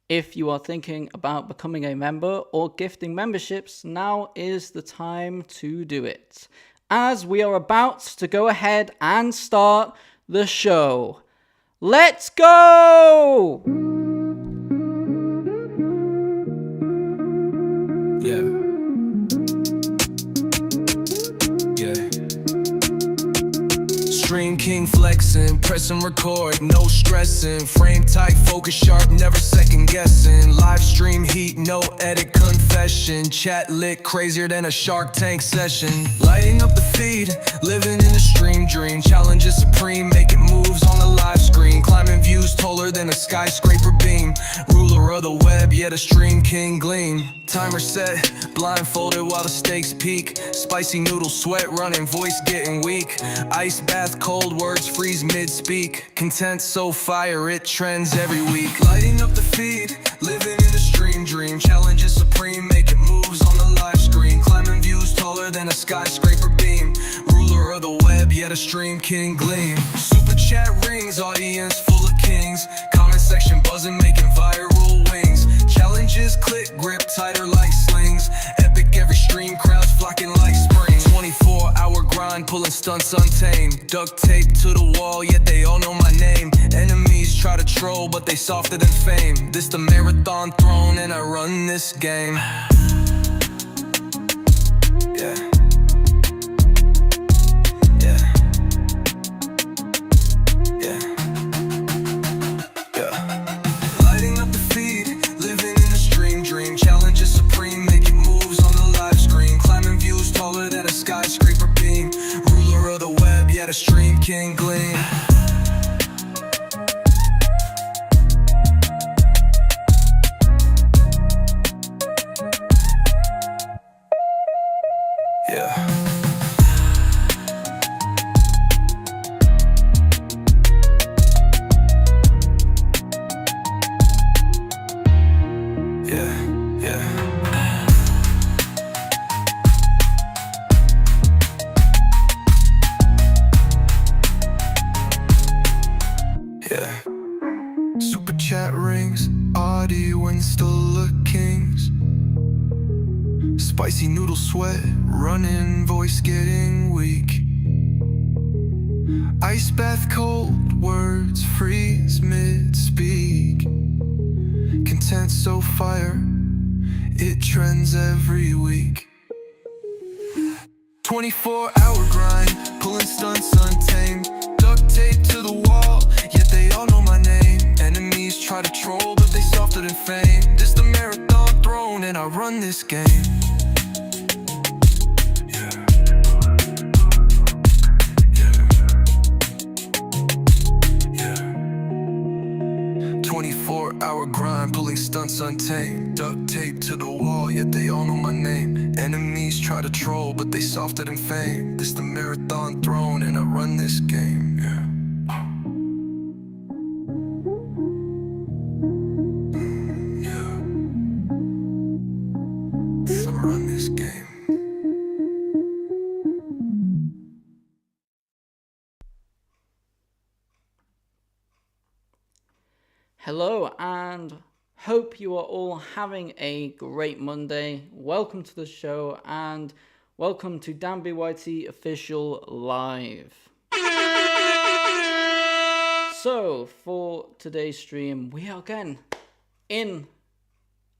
If you are thinking about becoming a member or gifting memberships, now is the time to do it, as we are about to go ahead and start the show. Let's go! Stream King flexing, pressing record, no stressing. Frame tight, focus sharp, never second guessing. Live stream heat, no edit confession. Chat lit, crazier than a Shark Tank session. Lighting up the feed, living in the stream dream. Challenges supreme, making moves on the live screen. Climbing views taller than a skyscraper beam. Ruler of the web, yet a stream king gleam. Timer set, blindfolded while the stakes peak. Spicy noodle sweat running, voice getting weak. Ice bath, cold words freeze mid-speak. Content so fire, it trends every week. Lighting up the feed, living in the stream dream. Challenges supreme, making moves on the live screen. Climbing views taller than a skyscraper beam. Ruler of the web, yet a stream king gleam. Super chat rings, audience full of kings. Comment section buzzing, making viral wings. Challenges click, grip tighter like slings. Epic every stream, crowds flocking like spring. 24-hour grind, pulling stunts untamed. Duct tape to the wall, yet they all know my name. Enemies try to troll, but they softer than fame. This the marathon throne, and I run this game. Yeah. Skyscraper beam, ruler of the web, yet a stream king gleam. Yeah. Super chat rings, audio insta kings. Spicy noodle sweat, running, voice getting weak. Ice bath, cold words freeze mid-speak. Content so fire, it trends every week. 24-hour grind, pulling stunts untamed. Duct tape to the wall, yet they all know my name. Enemies try to troll, but they softer than fame. This the marathon throne, and I run this game. Yeah. 24-hour grind, pulling stunts untamed. Duct tape to the wall, yet they all know my name. Enemies try to troll, but they softer than fame. This the marathon throne, and I run this game. Yeah. Run this game. Hello, and hope you are all having a great Monday. Welcome to the show, and welcome to Dan BYT Official Live. So, for today's stream, we are again in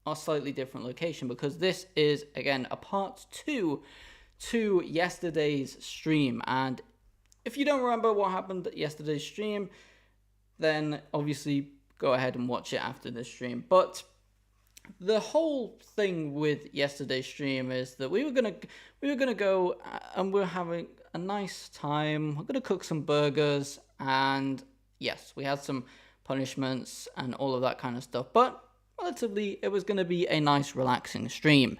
a slightly different location, because this is again a part 2 to yesterday's stream. And if you don't remember what happened at yesterday's stream, then obviously go ahead and watch it after the stream. But the whole thing with yesterday's stream is that we were gonna go and we're having a nice time. We're gonna cook some burgers, and yes, we had some punishments and all of that kind of stuff, but relatively, it was going to be a nice, relaxing stream.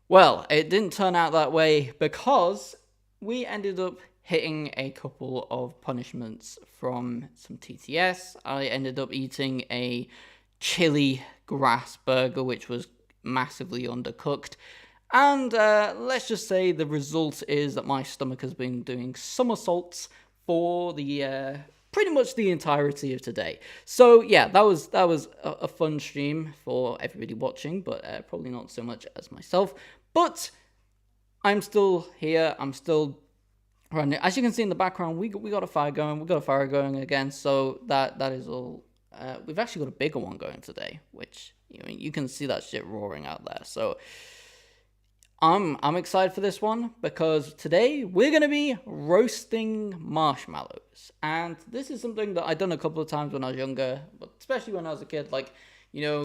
Well, it didn't turn out that way, because we ended up hitting a couple of punishments from some TTS. I ended up eating a chili grass burger, which was massively undercooked. And let's just say the result is that my stomach has been doing somersaults for the pretty much the entirety of today. So yeah, that was a fun stream for everybody watching, but probably not so much as myself. But I'm still here. I'm still running. As you can see in the background, we got a fire going. We got a fire going again. So that is all. We've actually got a bigger one going today, which you can see that shit roaring out there. So I'm excited for this one because today we're going to be roasting marshmallows. And this is something that I've done a couple of times when I was younger, but especially when I was a kid. Like,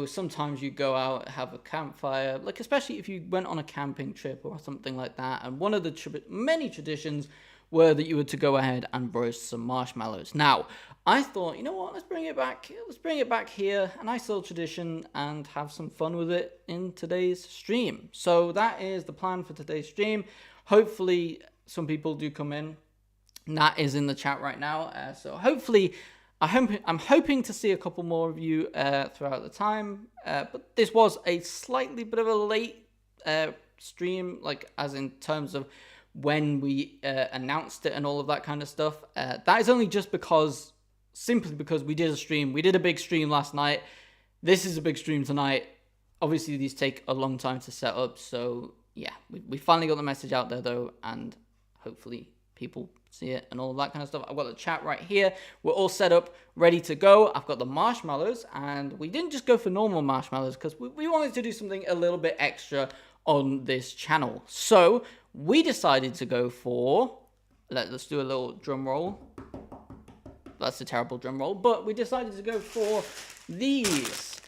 sometimes you go out, have a campfire, like especially if you went on a camping trip or something like that. And one of the many traditions were that you were to go ahead and roast some marshmallows. Now, I thought, you know what, let's bring it back. Let's bring it back here, a nice little tradition, and have some fun with it in today's stream. So that is the plan for today's stream. Hopefully, some people do come in. Nat is in the chat right now. So hopefully, I'm hoping to see a couple more of you throughout the time. But this was a slightly bit of a late stream, like as in terms of when we announced it and all of that kind of stuff. That is only just simply because we did a stream. We did a big stream last night. This is a big stream tonight. Obviously, these take a long time to set up. So yeah, we finally got the message out there though, and hopefully people see it and all that kind of stuff. I've got the chat right here. We're all set up, ready to go. I've got the marshmallows, and we didn't just go for normal marshmallows because we wanted to do something a little bit extra on this channel. So we decided to go for, let's do a little drum roll. That's a terrible drum roll, but we decided to go for these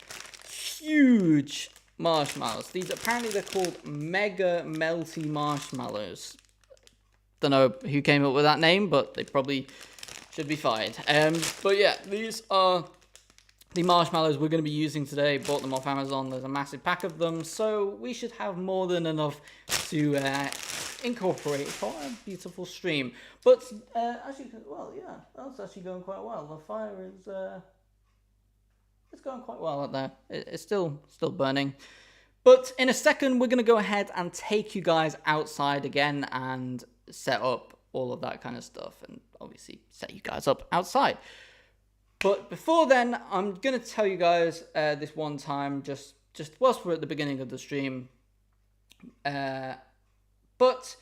huge marshmallows. These, apparently they're called mega melty marshmallows. Don't know who came up with that name, but they probably should be fired. But yeah, these are the marshmallows we're going to be using today. Bought them off Amazon. There's a massive pack of them, so we should have more than enough to incorporate for a beautiful stream. But actually, well, yeah, that's actually going quite well. The fire is it's going quite well out there. It's still burning. But in a second, we're going to go ahead and take you guys outside again and set up all of that kind of stuff, and obviously set you guys up outside. But before then, I'm going to tell you guys this one time, just whilst we're at the beginning of the stream. But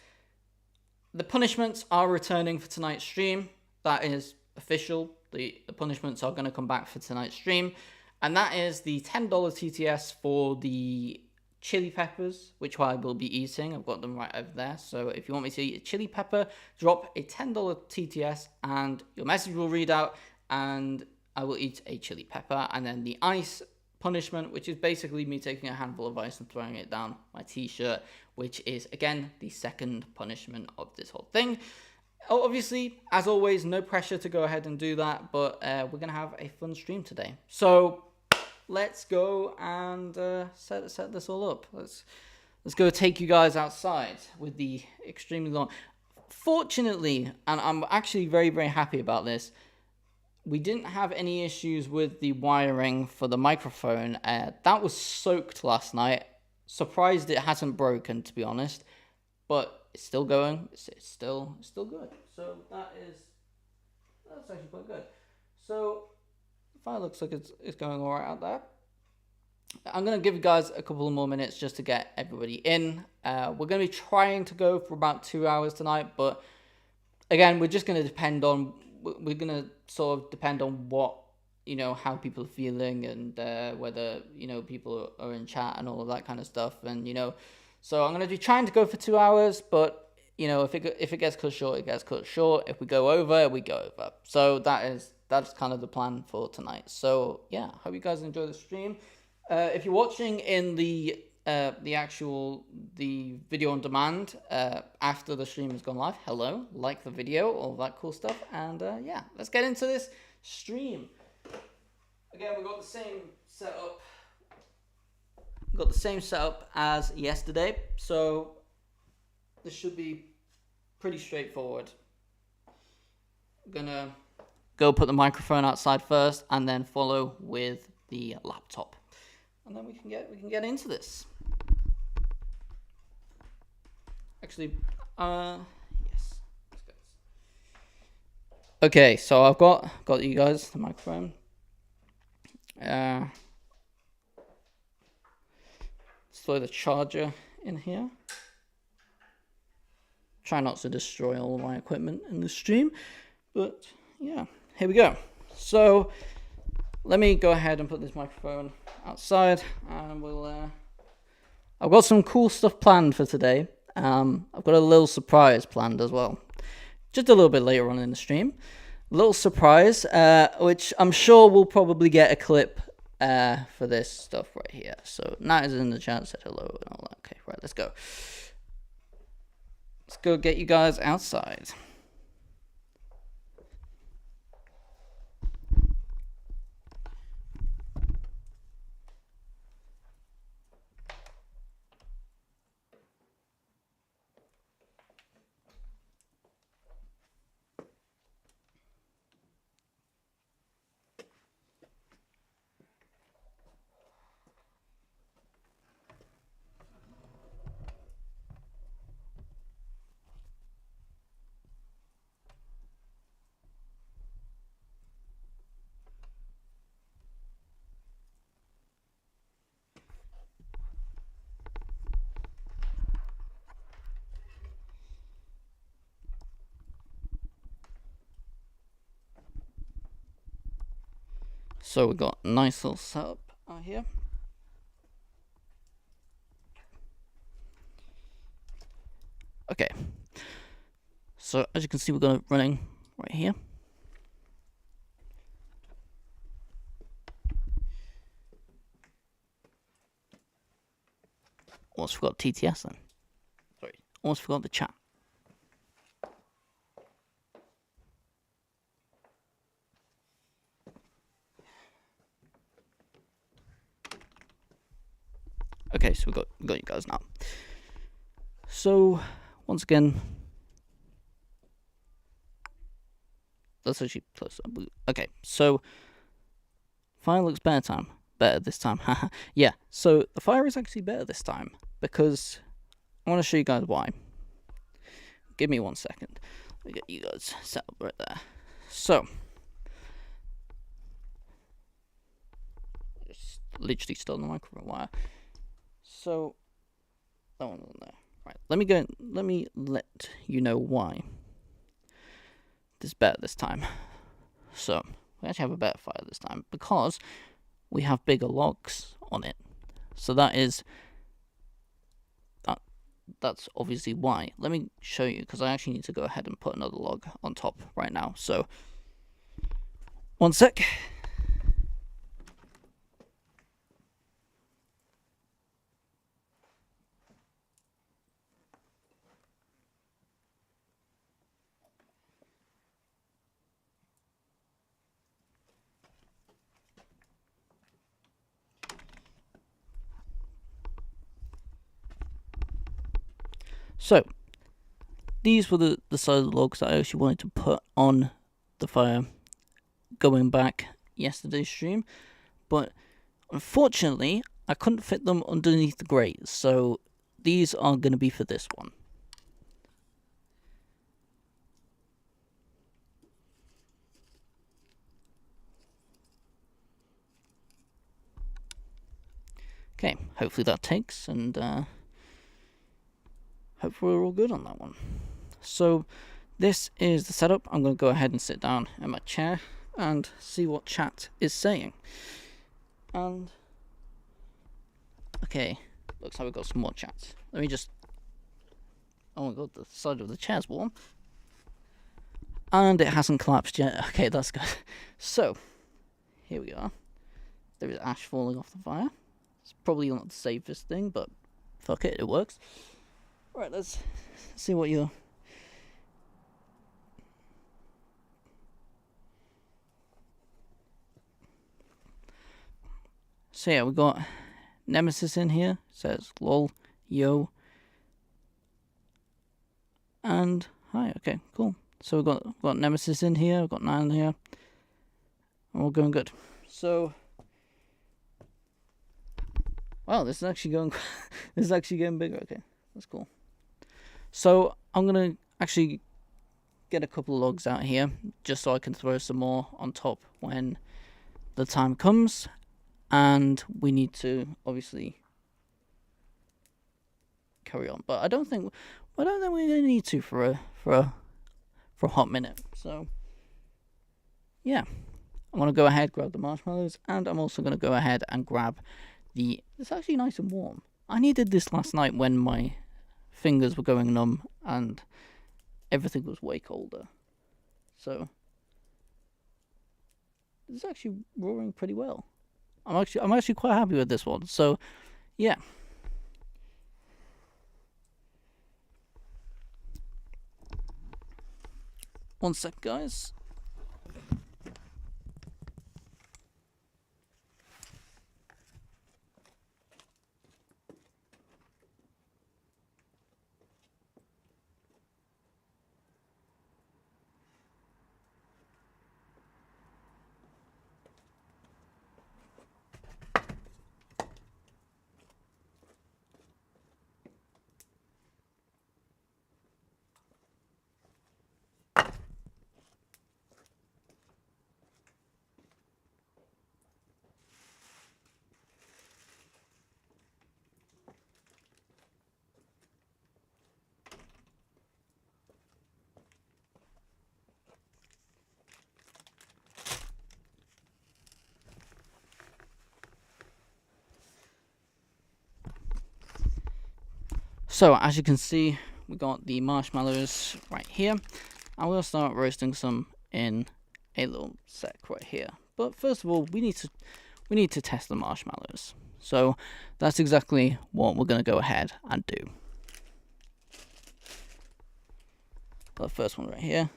the punishments are returning for tonight's stream. That is official. The punishments are going to come back for tonight's stream. And that is the $10 TTS for the chili peppers, which I will be eating. I've got them right over there. So if you want me to eat a chili pepper, drop a $10 TTS and your message will read out and I will eat a chili pepper. And then the ice punishment, which is basically me taking a handful of ice and throwing it down my t-shirt, which is again the second punishment of this whole thing. Obviously, as always, no pressure to go ahead and do that, but we're gonna have a fun stream today. So let's go and set this all up. Let's go take you guys outside with the extremely long. Fortunately, and I'm actually very, very happy about this, we didn't have any issues with the wiring for the microphone. That was soaked last night. Surprised it hasn't broken, to be honest, but it's still going. It's still good. So that's actually quite good. So the fire looks like it's going all right out there. I'm going to give you guys a couple of more minutes just to get everybody in. We're going to be trying to go for about 2 hours tonight, but again, we're just going to depend on, we're going to sort of depend on what, how people are feeling and whether, people are in chat and all of that kind of stuff. And, so I'm going to be trying to go for 2 hours, but, if it gets cut short, it gets cut short. If we go over, we go over. So that's kind of the plan for tonight. So yeah, hope you guys enjoy the stream. If you're watching in the video on demand after the stream has gone live, hello, like the video, all that cool stuff, and yeah, let's get into this stream. Again, we've got the same setup. We've got the same setup as yesterday, so this should be pretty straightforward. I'm gonna go put the microphone outside first, and then follow with the laptop. And then we can get into this. Actually, yes. Okay, so I've got you guys the microphone. Let's throw the charger in here. Try not to destroy all of my equipment in the stream, but yeah, here we go. So let me go ahead and put this microphone outside, and we'll. I've got some cool stuff planned for today. I've got a little surprise planned as well, just a little bit later on in the stream. Little surprise, which I'm sure we'll probably get a clip for this stuff right here. So Nat is in the chat, said hello and all that. Okay, right, let's go. Let's go get you guys outside. So we've got a nice little setup out here. Okay. So as you can see, we're going to running right here. Almost forgot TTS then. Sorry, almost forgot the chat. Okay, so we got you guys now. So once again, let's actually close up. Okay, so fire looks better this time. Yeah, so the fire is actually better this time because I want to show you guys why. Give me 1 second. Let me get you guys set up right there. So just literally still on the microphone wire. So that one's on there. Right. Let me let you know why this is better this time. So we actually have a better fire this time because we have bigger logs on it. So that's obviously why. Let me show you because I actually need to go ahead and put another log on top right now. So 1 sec. So these were the size of the logs that I actually wanted to put on the fire going back yesterday's stream, but unfortunately I couldn't fit them underneath the grate, so these are going to be for this one. Okay, hopefully that takes, and hopefully we're all good on that one. So this is the setup. I'm going to go ahead and sit down in my chair and see what chat is saying. And okay, looks like we've got some more chats. Let me just, oh my god, the side of the chair's warm. And it hasn't collapsed yet. Okay, that's good. So here we are. There is ash falling off the fire. It's probably not the safest thing, but fuck it, it works. Right, let's see what you're... So yeah, we got Nemesis in here. It says lol, yo, and hi. Okay, cool. So we've got Nemesis in here. We've got 9 in here. And we're going good. So wow, this is actually going. This is actually getting bigger. Okay, that's cool. So I'm gonna actually get a couple of logs out here just so I can throw some more on top when the time comes, and we need to obviously carry on. But I don't think we're gonna need to for a hot minute. So yeah, I'm gonna go ahead, grab the marshmallows, and I'm also gonna go ahead and grab the. It's actually nice and warm. I needed this last night when my fingers were going numb and everything was way colder. So it's actually roaring pretty well. I'm actually quite happy with this one. So yeah. One sec, guys. So as you can see, we got the marshmallows right here. I will start roasting some in a little sec right here. But first of all, we need to test the marshmallows. So that's exactly what we're going to go ahead and do. The first one right here.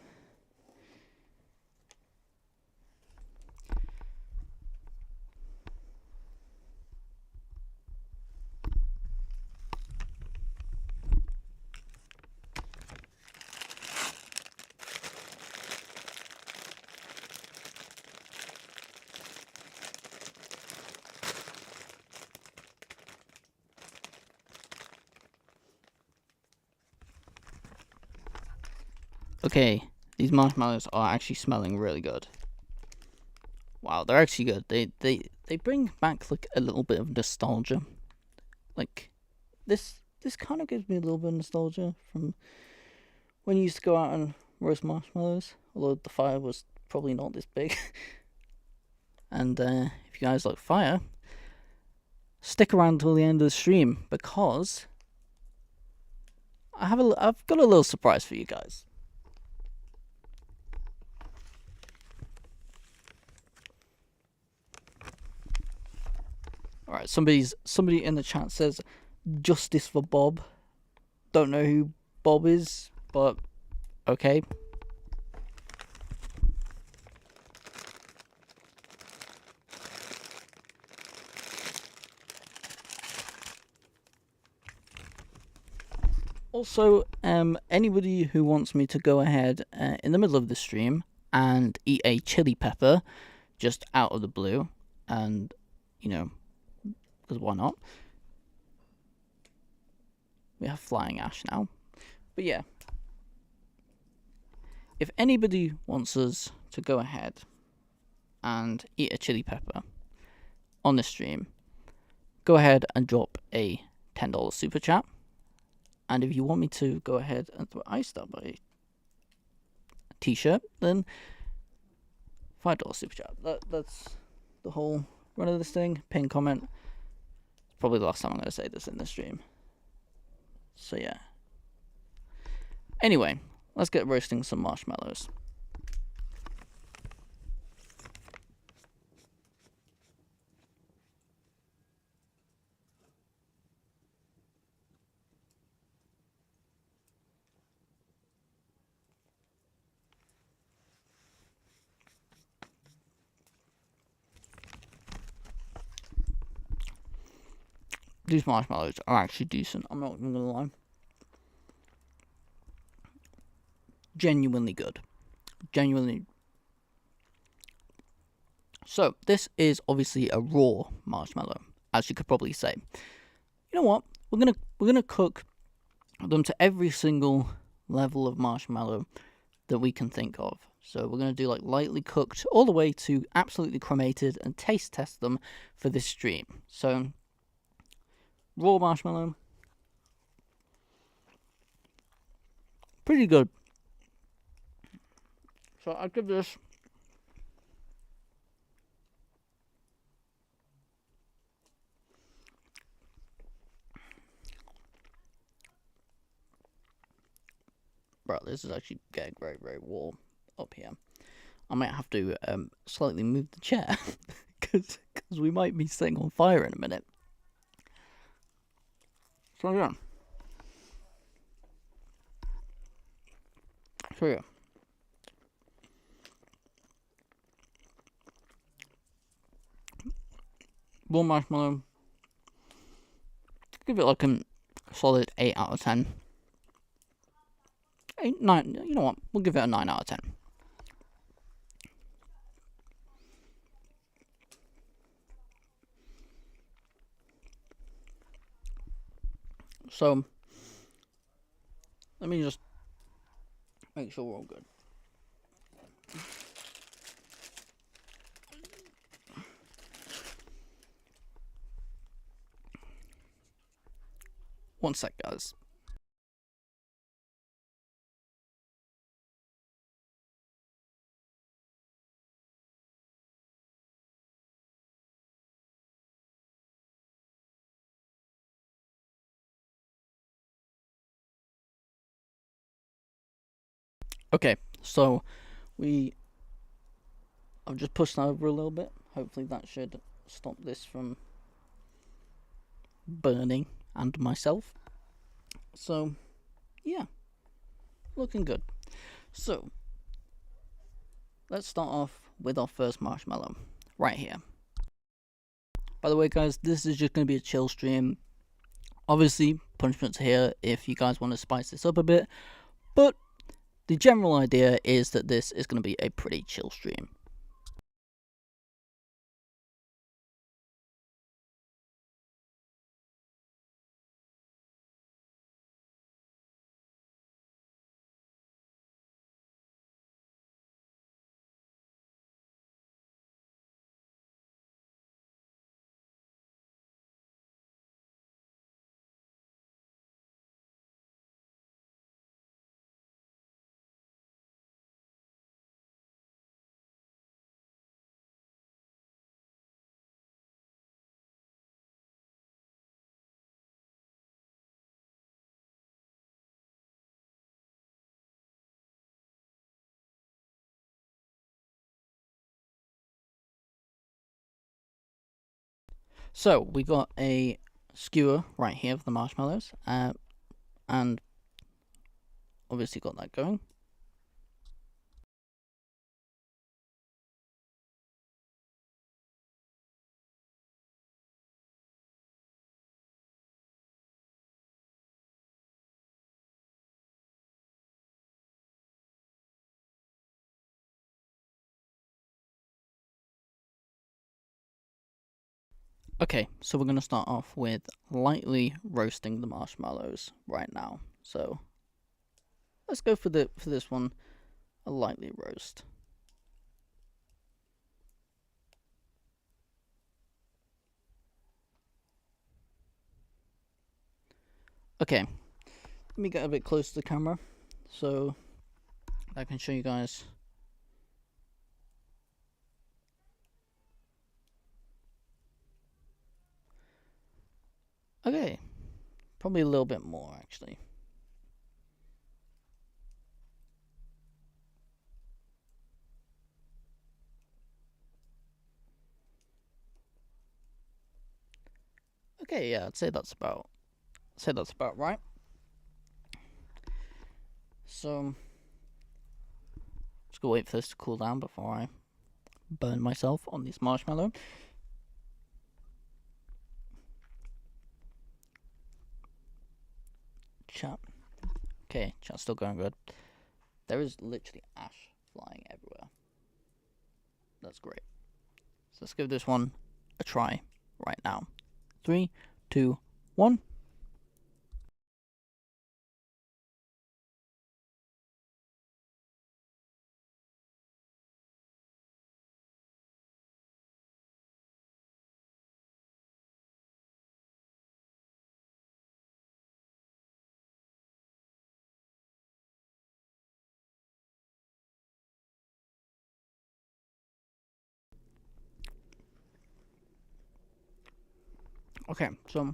Okay, these marshmallows are actually smelling really good. Wow, they're actually good. They bring back like a little bit of nostalgia. Like this kind of gives me a little bit of nostalgia from when you used to go out and roast marshmallows. Although the fire was probably not this big. And if you guys like fire, stick around till the end of the stream because I've got a little surprise for you guys. Alright, somebody in the chat says justice for Bob. Don't know who Bob is, but okay. Also, anybody who wants me to go ahead in the middle of the stream and eat a chili pepper just out of the blue, and you know, because why not? We have flying ash now. But yeah, if anybody wants us to go ahead and eat a chili pepper on the stream, go ahead and drop a $10 super chat. And if you want me to go ahead and throw Ice Star by t-shirt, then $5 super chat. That's the whole run of this thing. Pin comment. Probably the last time I'm going to say this in the stream. So yeah. Anyway, let's get roasting some marshmallows. These marshmallows are actually decent. I'm not even gonna lie. Genuinely good. Genuinely. So this is obviously a raw marshmallow, as you could probably say. You know what? We're gonna cook them to every single level of marshmallow that we can think of. So we're going to do like lightly cooked all the way to absolutely cremated and taste test them for this stream. So raw marshmallow, pretty good. So I'll give this bro, this is actually getting very, very warm up here. I might have to slightly move the chair because we might be setting on fire in a minute. So yeah. Raw marshmallow. Give it like a solid 8 out of 10. 8, 9, you know what? We'll give it a 9 out of 10. So, let me just make sure we're all good. One sec, guys. Okay, so I've just pushed that over a little bit. Hopefully that should stop this from burning and myself. So, yeah, looking good. So, let's start off with our first marshmallow right here. By the way, guys, this is just going to be a chill stream. Obviously, punishments here if you guys want to spice this up a bit, but the general idea is that this is going to be a pretty chill stream. So, we got a skewer right here of the marshmallows, and obviously got that going. Okay, so we're going to start off with lightly roasting the marshmallows right now. So let's go for this one, a lightly roast. Okay, let me get a bit close to the camera so I can show you guys. Okay, probably a little bit more actually. Okay, yeah, I'd say that's about right. So just gonna wait for this to cool down before I burn myself on this marshmallow. Chat. Okay, chat's still going good. There is literally ash flying everywhere. That's great. So let's give this one a try right now. 3, 2, 1. Okay, so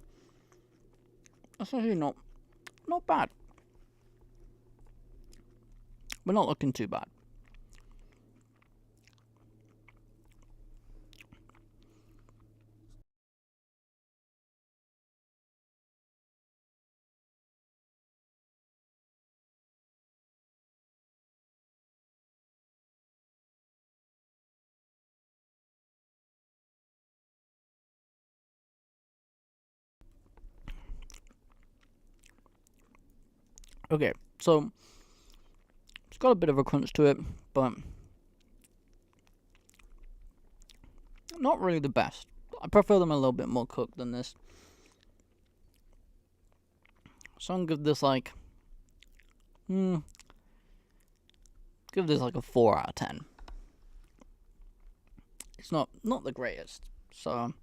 that's actually not bad. We're not looking too bad. Okay, so it's got a bit of a crunch to it, but not really the best. I prefer them a little bit more cooked than this. So I'm gonna give this like, give this like a 4 out of 10. It's not the greatest. So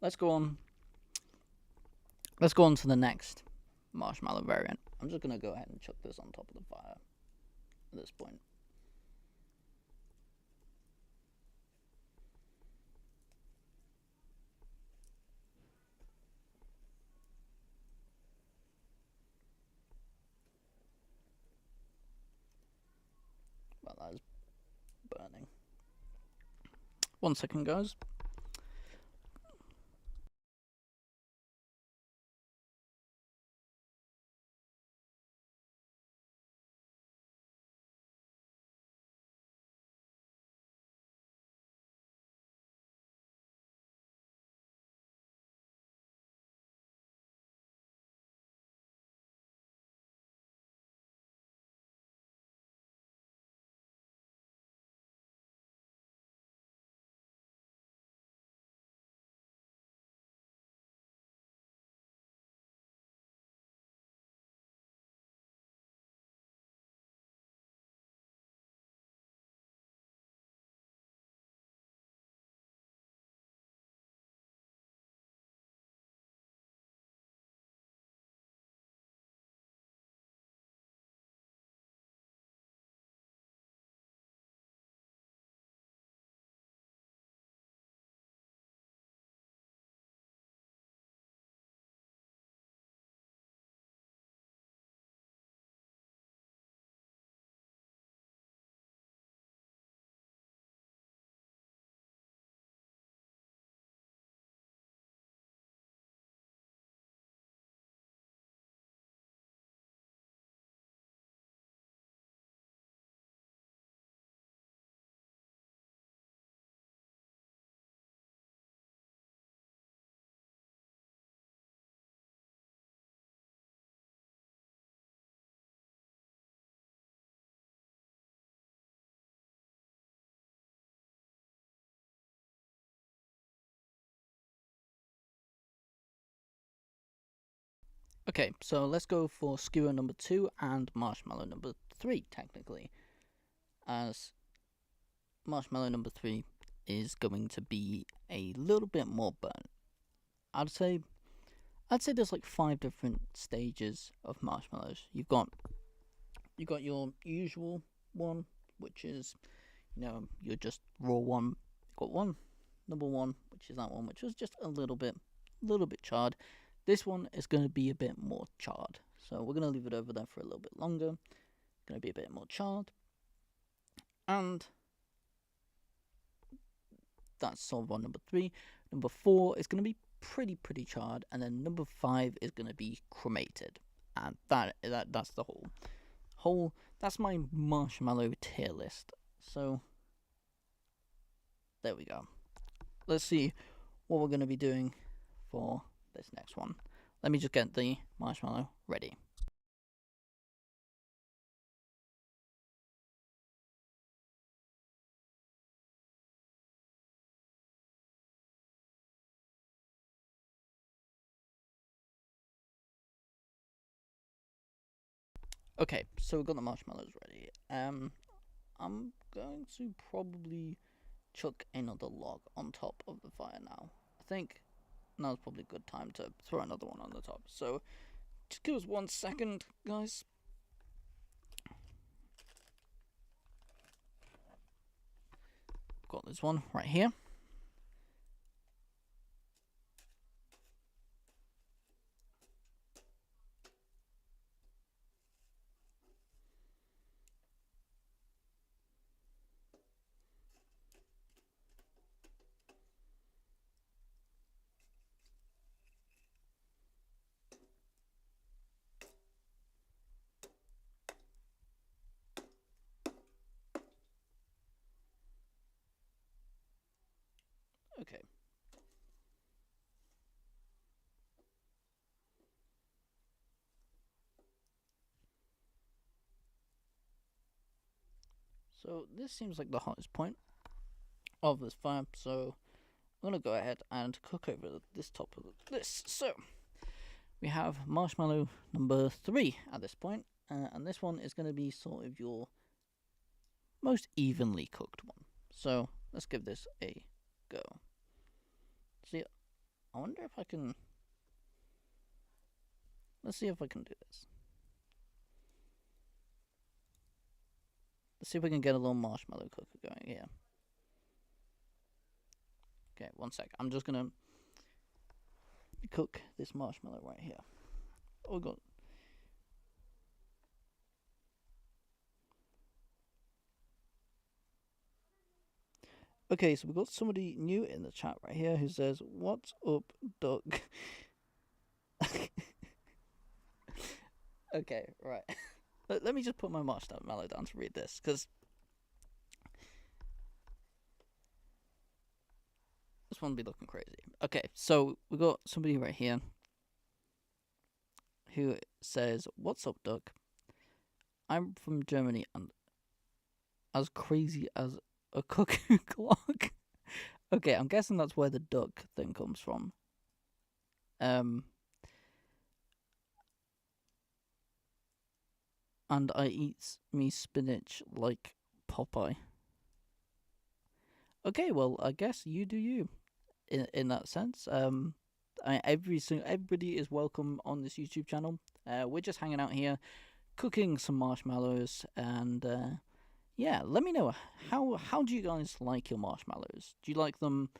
let's go on. Let's go on to the next marshmallow variant. I'm just gonna go ahead and chuck this on top of the fire at this point. Well, that is burning. 1 second, guys. Okay, so let's go for skewer number 2 and marshmallow number 3, technically, as marshmallow number 3 is going to be a little bit more burnt. I'd say there's like 5 different stages of marshmallows. You've got your usual one, which is, you're just raw one. Got one, number 1, which is that one, which was just a little bit charred. This one is going to be a bit more charred, so we're going to leave it over there for a little bit longer. Going to be a bit more charred, and that's sort of on number 3. Number 4 is going to be pretty charred, and then number 5 is going to be cremated, and that's the whole. That's my marshmallow tier list. So there we go. Let's see what we're going to be doing for this next one. Let me just get the marshmallow ready. Okay, so we've got the marshmallows ready. I'm going to probably chuck another log on top of the fire now. I think now's probably a good time to throw another one on the top. So just give us 1 second, guys. Got this one right here. Okay. So this seems like the hottest point of this fire, so I'm gonna go ahead and cook over this top of this. So we have marshmallow number 3 at this point, and this one is going to be sort of your most evenly cooked one. So let's give this a go. See, I wonder if I can. Let's see if I can do this. Let's see if we can get a little marshmallow cooker going here. Okay, one sec. I'm just gonna cook this marshmallow right here. Oh god. Okay, so we've got somebody new in the chat right here who says, "What's up, Doug?" Okay, right. Let me just put my marshmallow down to read this, because this one will be looking crazy. Okay, so we got somebody right here who says, "What's up, Doug? I'm from Germany and as crazy as a cuckoo clock." Okay, I'm guessing that's where the duck thing comes from. And I eat me spinach like Popeye. Okay, well, I guess you do you. In that sense, everybody is welcome on this YouTube channel. We're just hanging out here, cooking some marshmallows, and yeah, let me know how do you guys like your marshmallows? Do you like them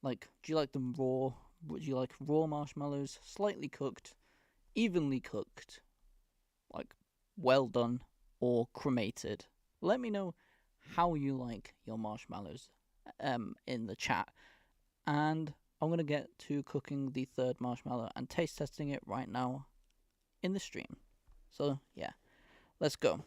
raw? Would you like raw marshmallows, slightly cooked, evenly cooked, like well done, or cremated? Let me know how you like your marshmallows in the chat, and I'm gonna get to cooking the third marshmallow and taste testing it right now in the stream. So yeah, let's go.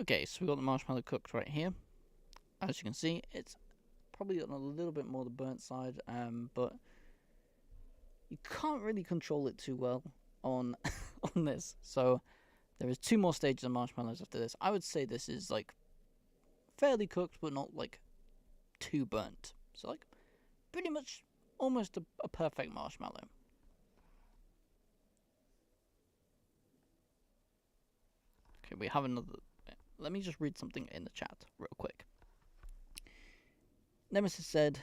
Okay, so we got the marshmallow cooked right here. As you can see, it's probably on a little bit more the burnt side, but you can't really control it too well on on this. So there is 2 more stages of marshmallows after this. I would say this is like fairly cooked, but not like too burnt. So like pretty much almost a perfect marshmallow. Okay, we have another. Let me just read something in the chat real quick. Nemesis said,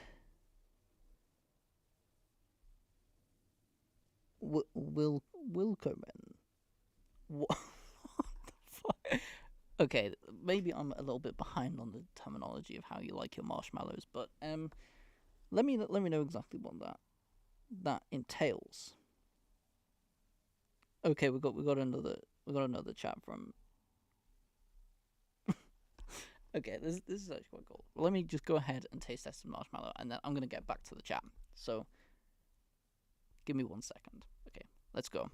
Wilkerman. What the fuck? Okay, maybe I'm a little bit behind on the terminology of how you like your marshmallows, but let me know exactly what that entails. Okay, we got another chat from. Okay, this is actually quite cool. Let me just go ahead and taste test some marshmallow, and then I'm gonna get back to the chat. So, give me 1 second. Okay, let's go.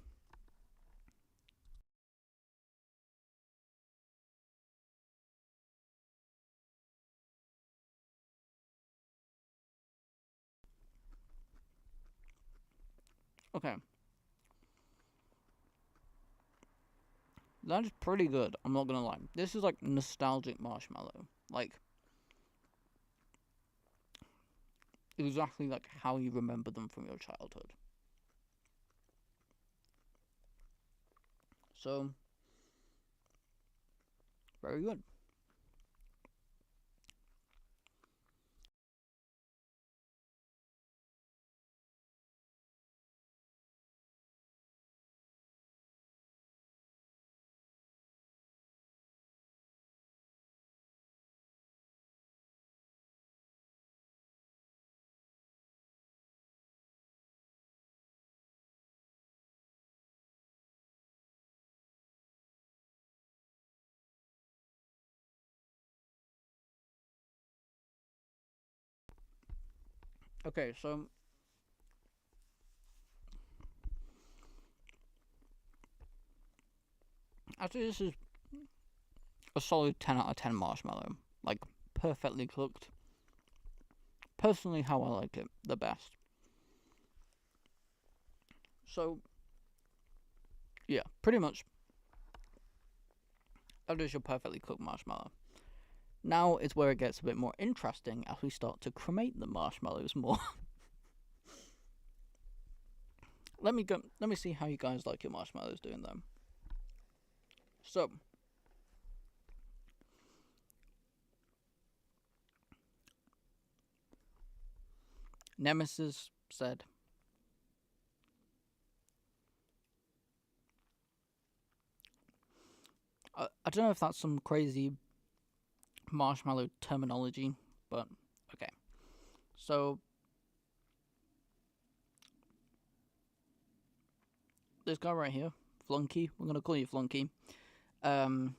Okay, that is pretty good. I'm not gonna lie. This is like nostalgic marshmallow, like exactly like how you remember them from your childhood. So, very good. Okay, so actually this is a solid 10 out of 10 marshmallow. Like, perfectly cooked. Personally, how I like it the best. So, yeah, pretty much that is your perfectly cooked marshmallow. Now is where it gets a bit more interesting as we start to cremate the marshmallows more. Let me see how you guys like your marshmallows doing them. So, Nemesis said, I don't know if that's some crazy marshmallow terminology, but okay. So, this guy right here, Flunky, we're gonna call you Flunky. Well,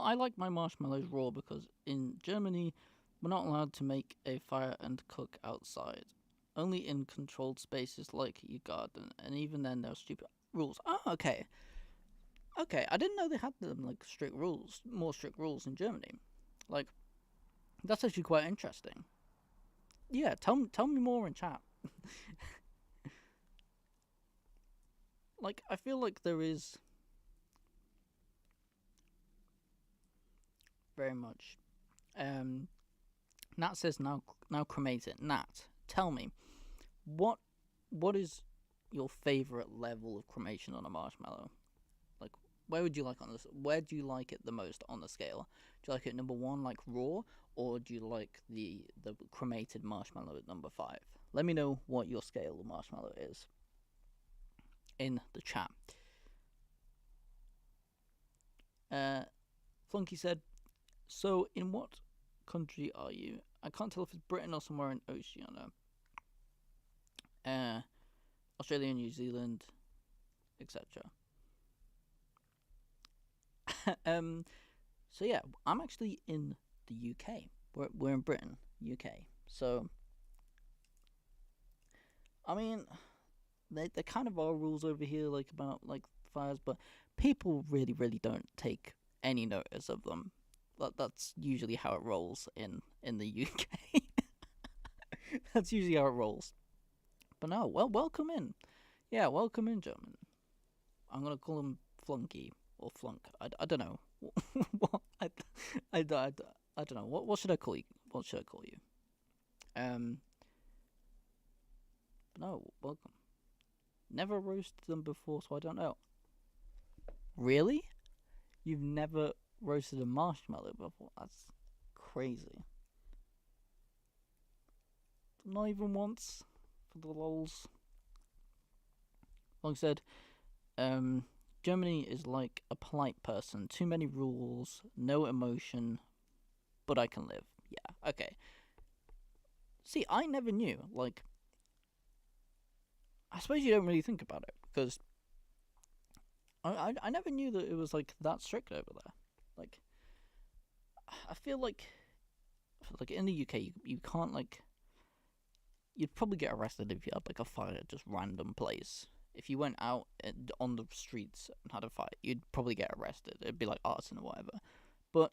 I like my marshmallows raw because in Germany, we're not allowed to make a fire and cook outside. Only in controlled spaces like your garden, and even then there are stupid rules. Oh, okay. Okay, I didn't know they had them like strict rules, more strict rules in Germany. Like, that's actually quite interesting. Yeah, tell me more in chat. Like, I feel like there is very much. Nat says now cremate it. Nat, tell me, what what is your favorite level of cremation on a marshmallow? Like, where would you like on this? Where do you like it the most on the scale? Do you like it number one, like raw, or do you like the cremated marshmallow at number 5? Let me know what your scale of marshmallow is in the chat. Flunky said, "So, in what country are you? I can't tell if it's Britain or somewhere in Oceania. Australia, New Zealand, etc." So yeah, I'm actually in the UK. We're in Britain, UK. So, I mean, there kind of are rules over here, like about like fires, but people really don't take any notice of them. That's usually how it rolls in the UK. That's usually how it rolls. But no, well, welcome in. Yeah, welcome in, German. I'm gonna call him Flunky or Flunk. I don't know. What I don't know. What should I call you? What should I call you? No, welcome. Never roasted them before, so I don't know. Really? You've never roasted a marshmallow before? That's crazy. Not even once for the lols. Like I said, Germany is like a polite person. Too many rules, no emotion, but I can live. Yeah, okay. See, I never knew. Like, I suppose you don't really think about it because I never knew that it was like that strict over there. Like, I feel like in the UK you can't like you'd probably get arrested if you had like a fire at just random place. If you went out on the streets and had a fight, you'd probably get arrested. It'd be like arson or whatever. But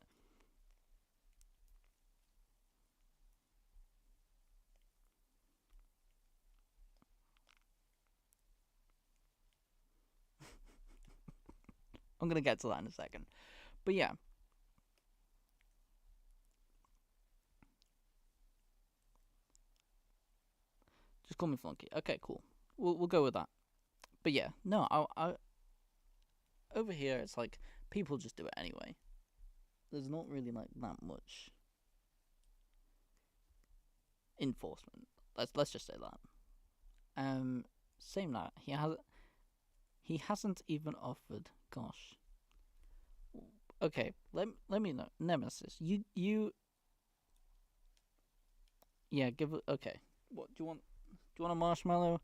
I'm gonna get to that in a second. But yeah. Just call me Flunky. Okay, cool. We'll go with that. But yeah, no, I over here it's like people just do it anyway. There's not really like that much enforcement. Let's just say that. Same that he hasn't even offered. Gosh. Okay, let me know. Nemesis, you yeah, give it. Okay, what do you want? Do you want a marshmallow?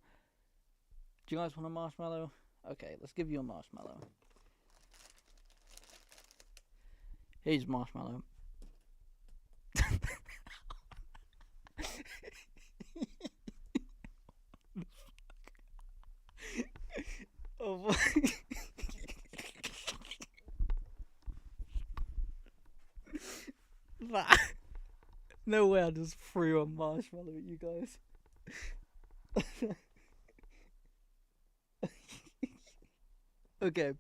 Do you guys want a marshmallow? Okay, let's give you a marshmallow. Here's marshmallow. No way I just threw a marshmallow at you guys. Okay,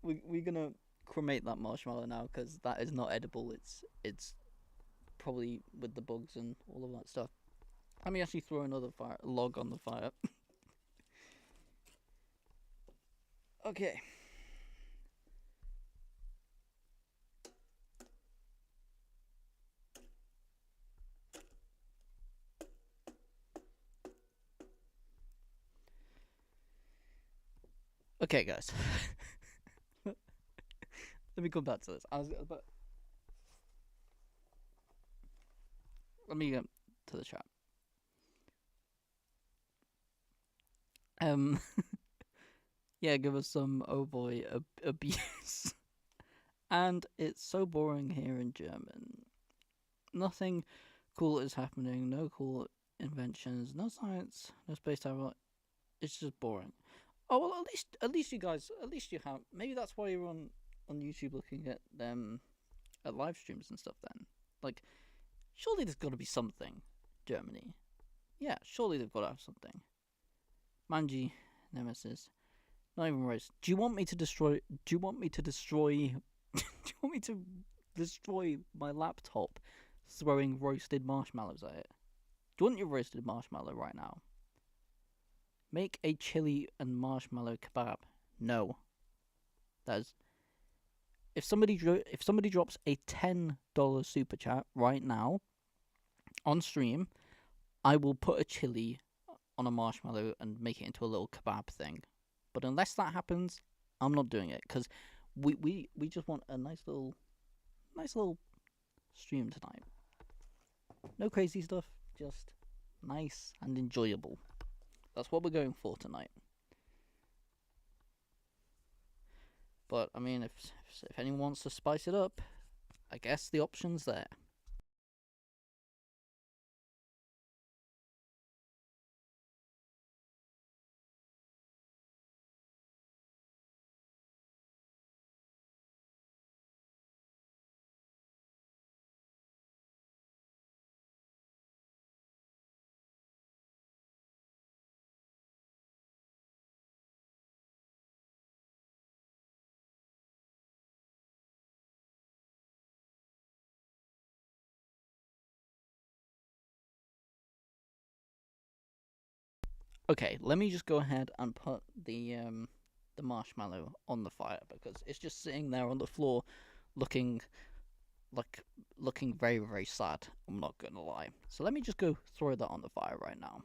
we're gonna cremate that marshmallow now because that is not edible. It's probably with the bugs and all of that stuff. Let me actually throw another log on the fire. Okay. Okay, guys. Let me come back to this. But let me get to the chat. Yeah, give us some oh boy abuse. And it's so boring here in German. Nothing cool is happening. No cool inventions. No science. No space travel. It's just boring. Oh well, at least you guys, at least you have. Maybe that's why you're on YouTube looking at live streams and stuff. Then, like, surely there's got to be something. Germany, yeah, surely they've got to have something. Manji, Nemesis, not even roast. Do you want me to destroy? Do you want me to destroy? Do you want me to destroy my laptop, throwing roasted marshmallows at it? Do you want your roasted marshmallow right now? Make a chili and marshmallow kebab. No. That's if somebody drops a $10 super chat right now on stream, I will put a chili on a marshmallow and make it into a little kebab thing. But unless that happens, I'm not doing it because we just want a nice little stream tonight. No crazy stuff, just nice and enjoyable. That's what we're going for tonight. But I mean, if anyone wants to spice it up, I guess the option's there. Okay, let me just go ahead and put the marshmallow on the fire because it's just sitting there on the floor, looking very very sad. I'm not gonna lie. So let me just go throw that on the fire right now.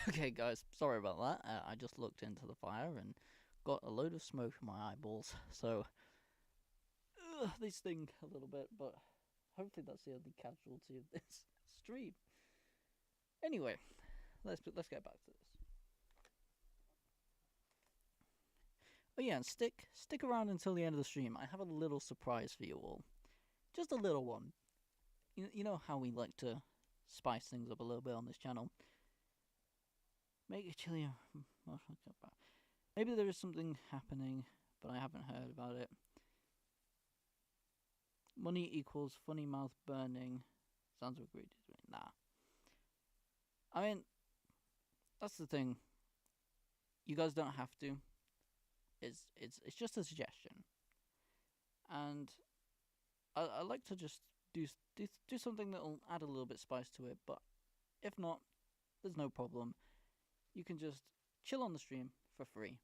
Okay, guys, sorry about that. I just looked into the fire and got a load of smoke in my eyeballs, so they sting a little bit. But hopefully that's the only casualty of this stream. Anyway, let's get back to this. Oh yeah, and stick around until the end of the stream. I have a little surprise for you all, just a little one. You know how we like to spice things up a little bit on this channel. Make a chili. Maybe there is something happening, but I haven't heard about it. Money equals funny mouth burning. Sounds egregious. Nah. I mean, that's the thing. You guys don't have to. It's just a suggestion, and I like to just do something that'll add a little bit spice to it. But if not, there's no problem. You can just chill on the stream for free.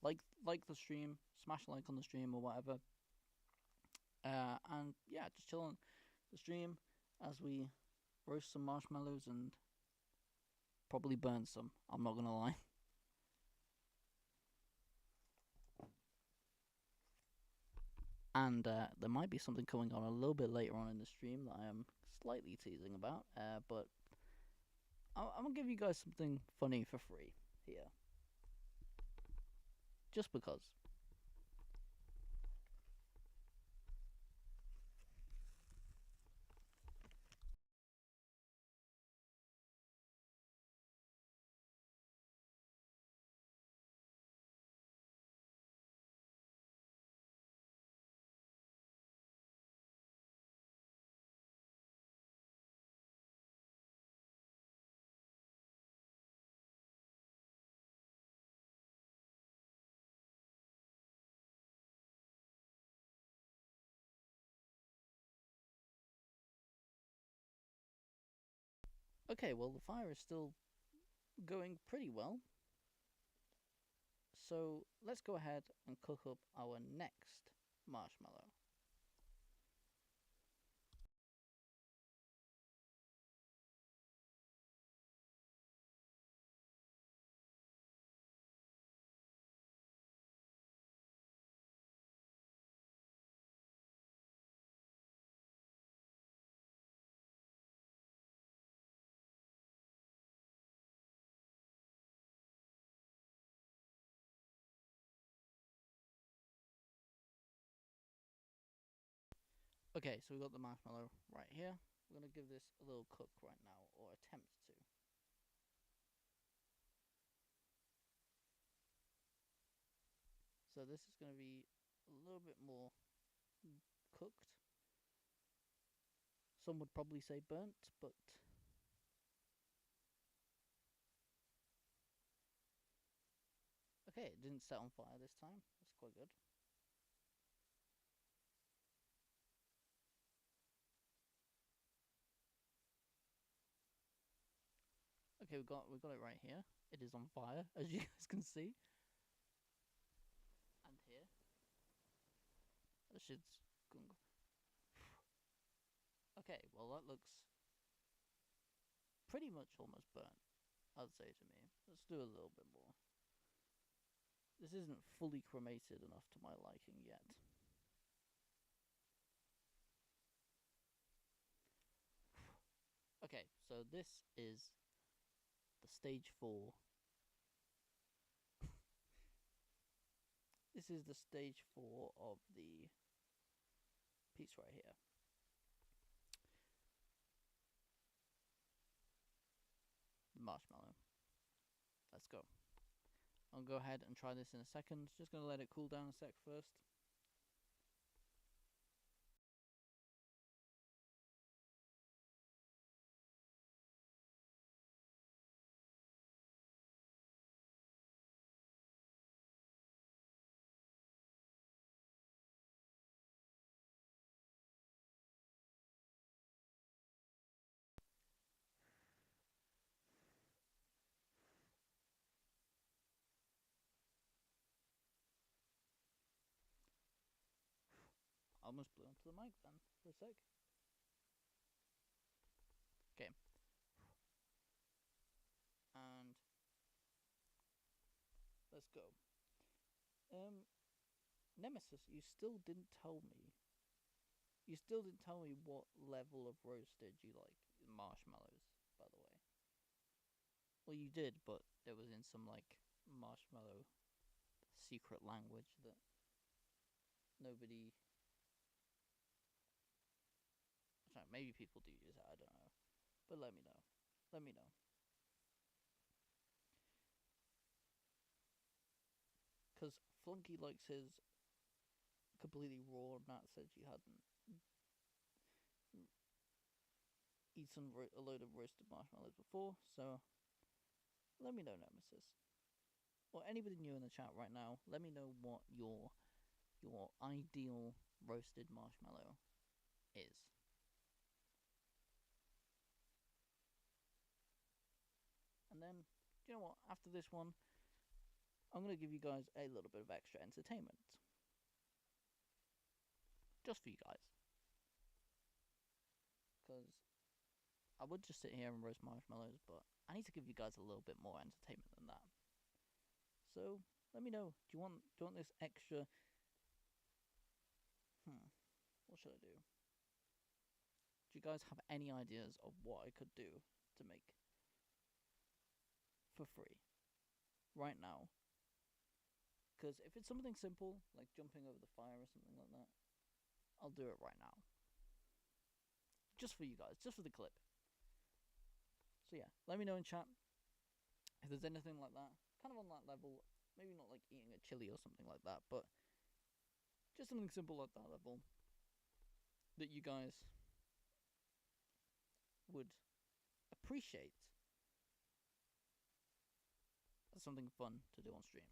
Like the stream, smash a like on the stream or whatever. And yeah, just chill on the stream as we roast some marshmallows and probably burn some. I'm not gonna lie. And there might be something coming on a little bit later on in the stream that I am slightly teasing about, but I'm gonna give you guys something funny for free here, just because. Okay, well the fire is still going pretty well, so let's go ahead and cook up our next marshmallow. Okay, so we got the marshmallow right here. We're gonna give this a little cook right now, or attempt to. So this is gonna be a little bit more cooked. Some would probably say burnt, but okay, it didn't set on fire this time. That's quite good. Okay, we got it right here. It is on fire, as you guys can see. And here, the shit's going. Okay, well that looks pretty much almost burnt, I'd say to me. Let's do a little bit more. This isn't fully cremated enough to my liking yet. Okay, so this is the stage 4. This is the stage 4 of the piece right here. The marshmallow. Let's go. I'll go ahead and try this in a second. Just gonna let it cool down a sec first. I almost blew into the mic then for a sec. Okay. And let's go. Nemesis, you still didn't tell me. You still didn't tell me what level of roasted you like marshmallows, by the way. Well, you did, but it was in some like marshmallow secret language that nobody. Maybe people do use it. I don't know, but let me know. Let me know. Because Flunky likes his completely raw. Matt said you hadn't eaten a load of roasted marshmallows before, so let me know, Nemesis. Or anybody new in the chat right now, let me know what your ideal roasted marshmallow is. And then, you know what? After this one, I'm going to give you guys a little bit of extra entertainment. Just for you guys. Because I would just sit here and roast marshmallows, but I need to give you guys a little bit more entertainment than that. So, let me know. Do you want this extra... should I do? Do you guys have any ideas of what I could do to make for free right now? Because if it's something simple, like jumping over the fire or something like that, I'll do it right now. Just for you guys, just for the clip. So yeah, let me know in chat if there's anything like that, kind of on that level. Maybe not like eating a chili or something like that, but just something simple at that level that you guys would appreciate as something fun to do on stream.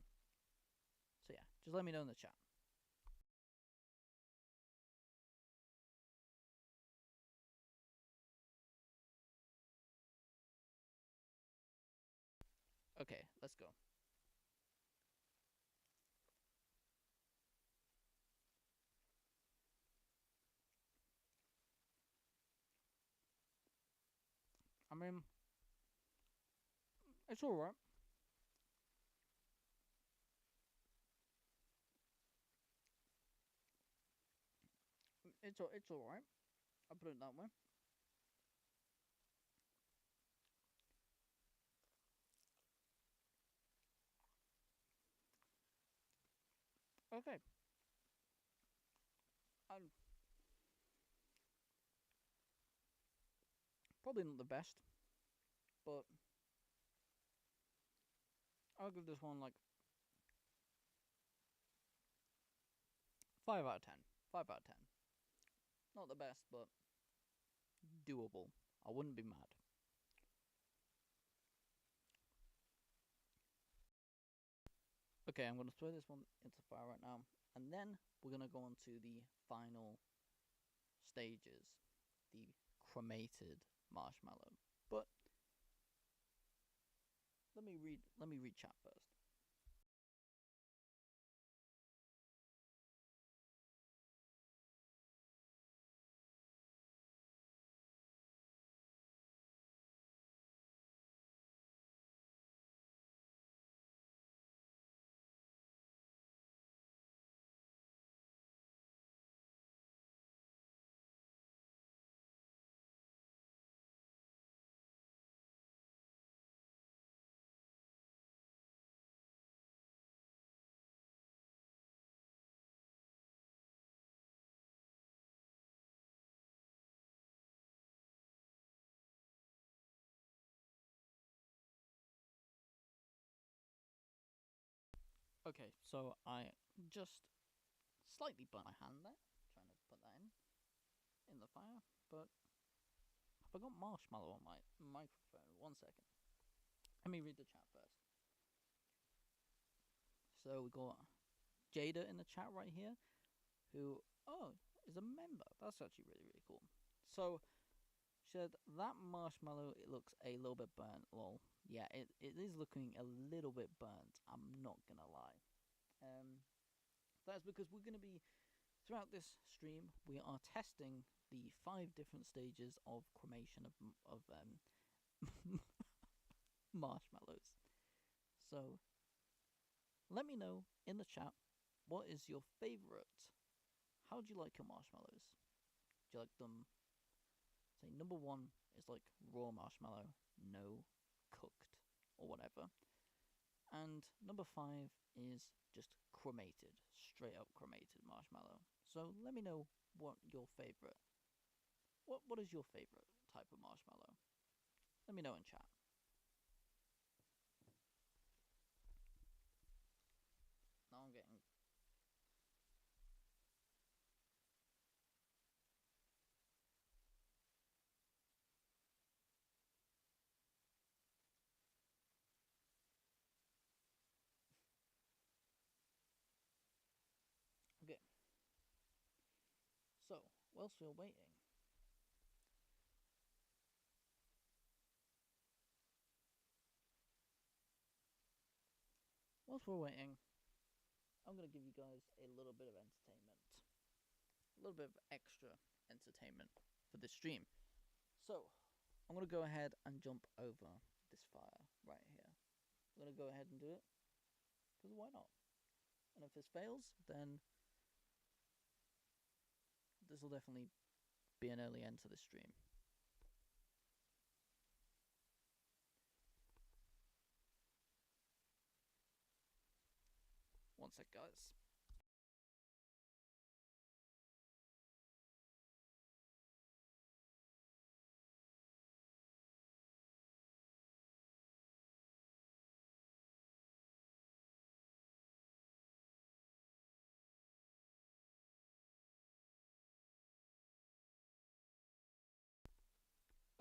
So yeah, just let me know in the chat. Okay, let's go. I mean, it's alright. It's alright. I'll put it that way. Okay. I'm probably not the best, but I'll give this one like 5 out of 10. 5 out of 10. Not the best, but doable. I wouldn't be mad. Okay, I'm going to throw this one into the fire right now, and then we're going to go on to the final stages, the cremated marshmallow. But let me read chat first. Okay, so I just slightly burnt my hand there, trying to put that in the fire, but I forgot marshmallow on my microphone. 1 second. Let me read the chat first. So we got Jada in the chat right here, who is a member. That's actually really cool. So she said that marshmallow, it looks a little bit burnt. Lol. Yeah, it is looking a little bit burnt. I'm not gonna lie. That's because we're gonna be throughout this stream. We are testing the 5 different stages of cremation of marshmallows. So let me know in the chat, what is your favorite? How do you like your marshmallows? Do you like them? Say number 1 is like raw marshmallow, no cooked or whatever. And number 5 is just cremated, straight up cremated marshmallow. So let me know what your favorite. What is your favorite type of marshmallow? Let me know in chat. Now I'm getting. Okay. So, whilst we're waiting, I'm gonna give you guys a little bit of entertainment, a little bit of extra entertainment for this stream. So, I'm gonna go ahead and jump over this fire right here. I'm gonna go ahead and do it because why not? And if this fails, then this will definitely be an early end to the stream. One sec, guys.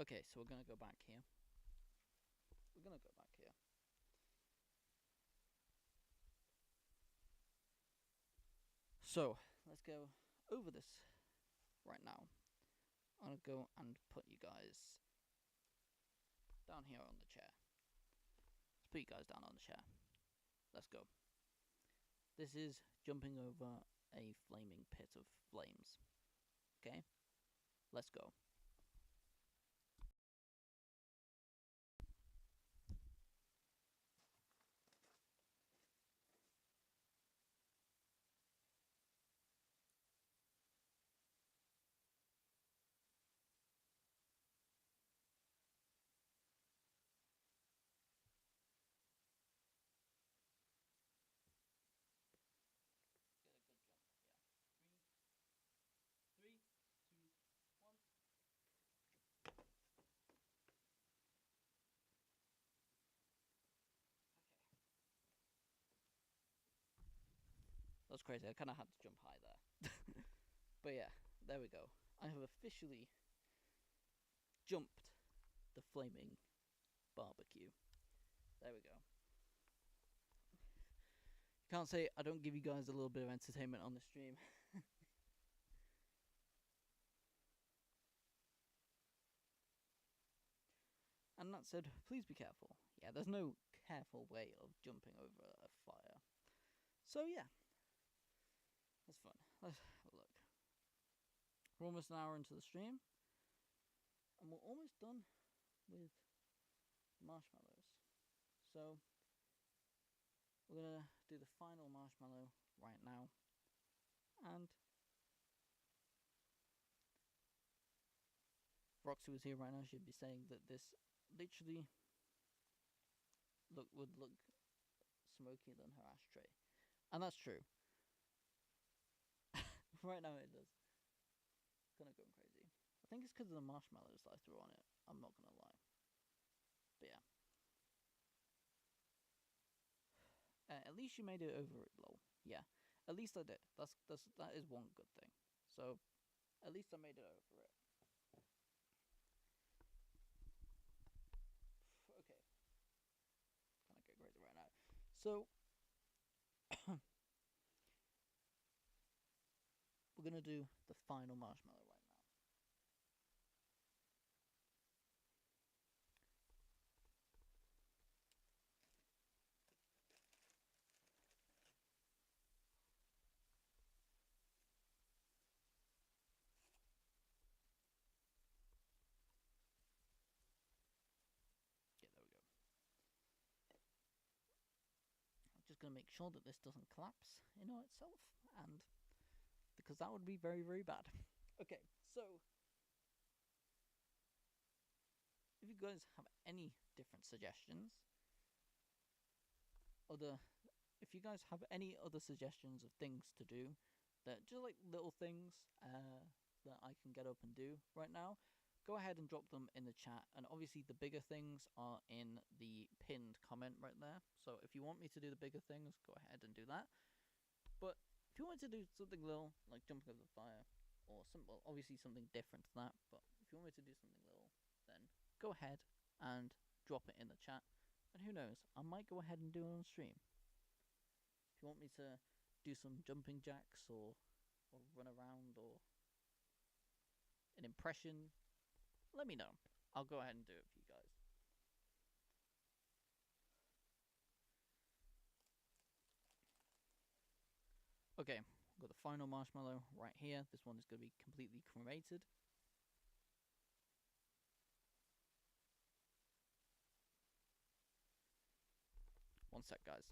Okay, so we're gonna go back here. So, let's go over this right now. I'm gonna go and put you guys down here on the chair. Let's put you guys down on the chair. Let's go. This is jumping over a flaming pit of flames. Okay? Let's go. That's crazy. I kind of had to jump high there. But yeah, there we go. I have officially jumped the flaming barbecue. There we go. You can't say I don't give you guys a little bit of entertainment on the stream. And that said, please be careful. Yeah, there's no careful way of jumping over a fire. So yeah, that's fun. Let's have a look. We're almost an hour into the stream, and we're almost done with marshmallows. So we're gonna do the final marshmallow right now, and Roxy was here right now. She'd be saying that this literally would look smokier than her ashtray, and that's true. Right now it does. It's kind of going crazy. I think it's because of the marshmallows that I threw on it. I'm not gonna lie. But yeah. At least you made it over it, lol. Yeah. At least I did. That is one good thing. So, at least I made it over it. Okay. Kind of get crazy right now. So, we're gonna do the final marshmallow right now. Yeah, there we go. I'm just gonna make sure that this doesn't collapse in on itself, and because that would be very, very bad. Okay, so if you guys have any different suggestions, if you guys have any other suggestions of things to do, that just like little things that I can get up and do right now, go ahead and drop them in the chat. And obviously the bigger things are in the pinned comment right there. So if you want me to do the bigger things, go ahead and do that. But if you want to do something little, like jumping over the fire, or well, obviously something different to that, but if you want me to do something little, then go ahead and drop it in the chat. And who knows, I might go ahead and do it on stream. If you want me to do some jumping jacks or run around or an impression, let me know. I'll go ahead and do it for you guys. Okay, I've got the final marshmallow right here. This one is going to be completely cremated. One sec, guys.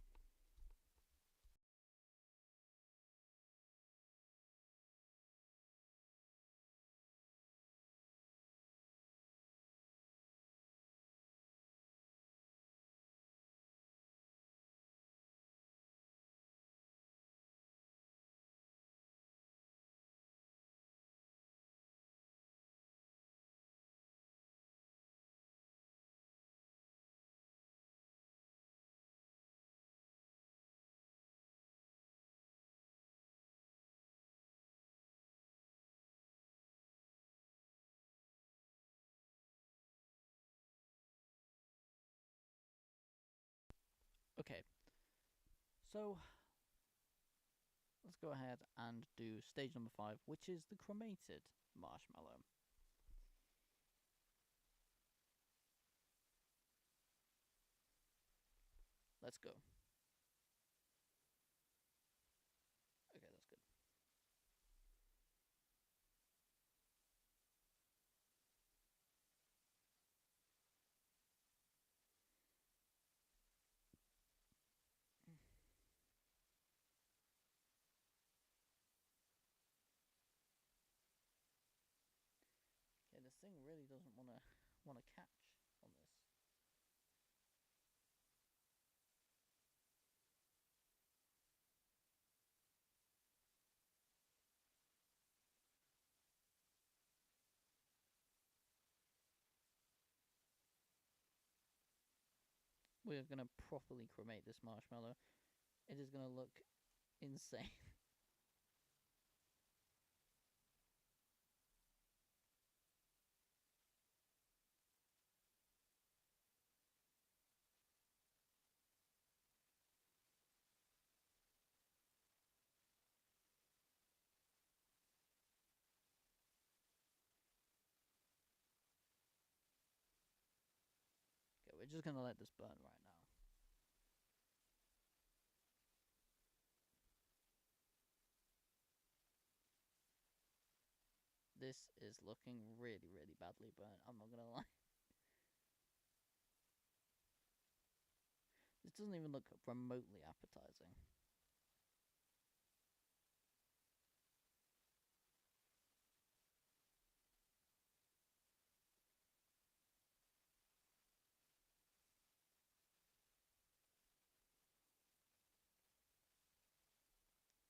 Okay, so let's go ahead and do stage number 5, which is the cremated marshmallow. Let's go. Okay, that's good. Okay, this thing really doesn't wanna catch on this. We're gonna properly cremate this marshmallow. It is gonna look insane. Okay, we're just gonna let this burn right now. This is looking really, really badly burnt. I'm not gonna lie. This doesn't even look remotely appetizing.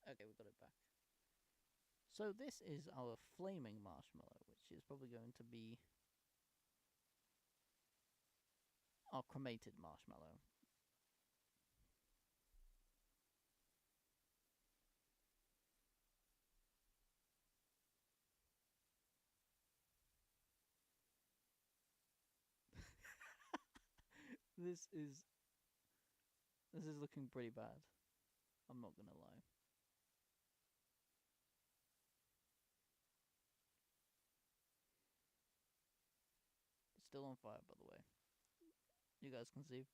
Okay, we got it back. So this is our flaming marshmallow, which is probably going to be our cremated marshmallow. This is looking pretty bad. I'm not gonna lie. It's still on fire, by the way. You guys can see.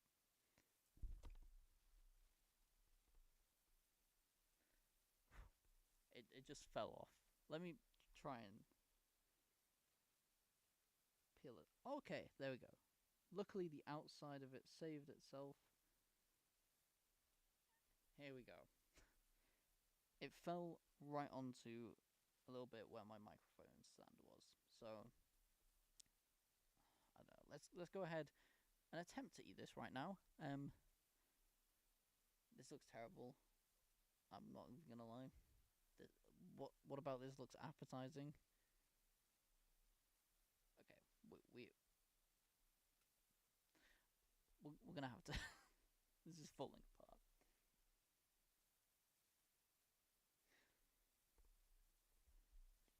It just fell off. Let me try and peel it. Okay, there we go. Luckily, the outside of it saved itself. Here we go. It fell right onto a little bit where my microphone stand was. So I don't know. Let's go ahead and attempt to eat this right now. This looks terrible. I'm not even gonna lie. What about this looks appetizing? Okay, we're gonna have to. This is falling apart.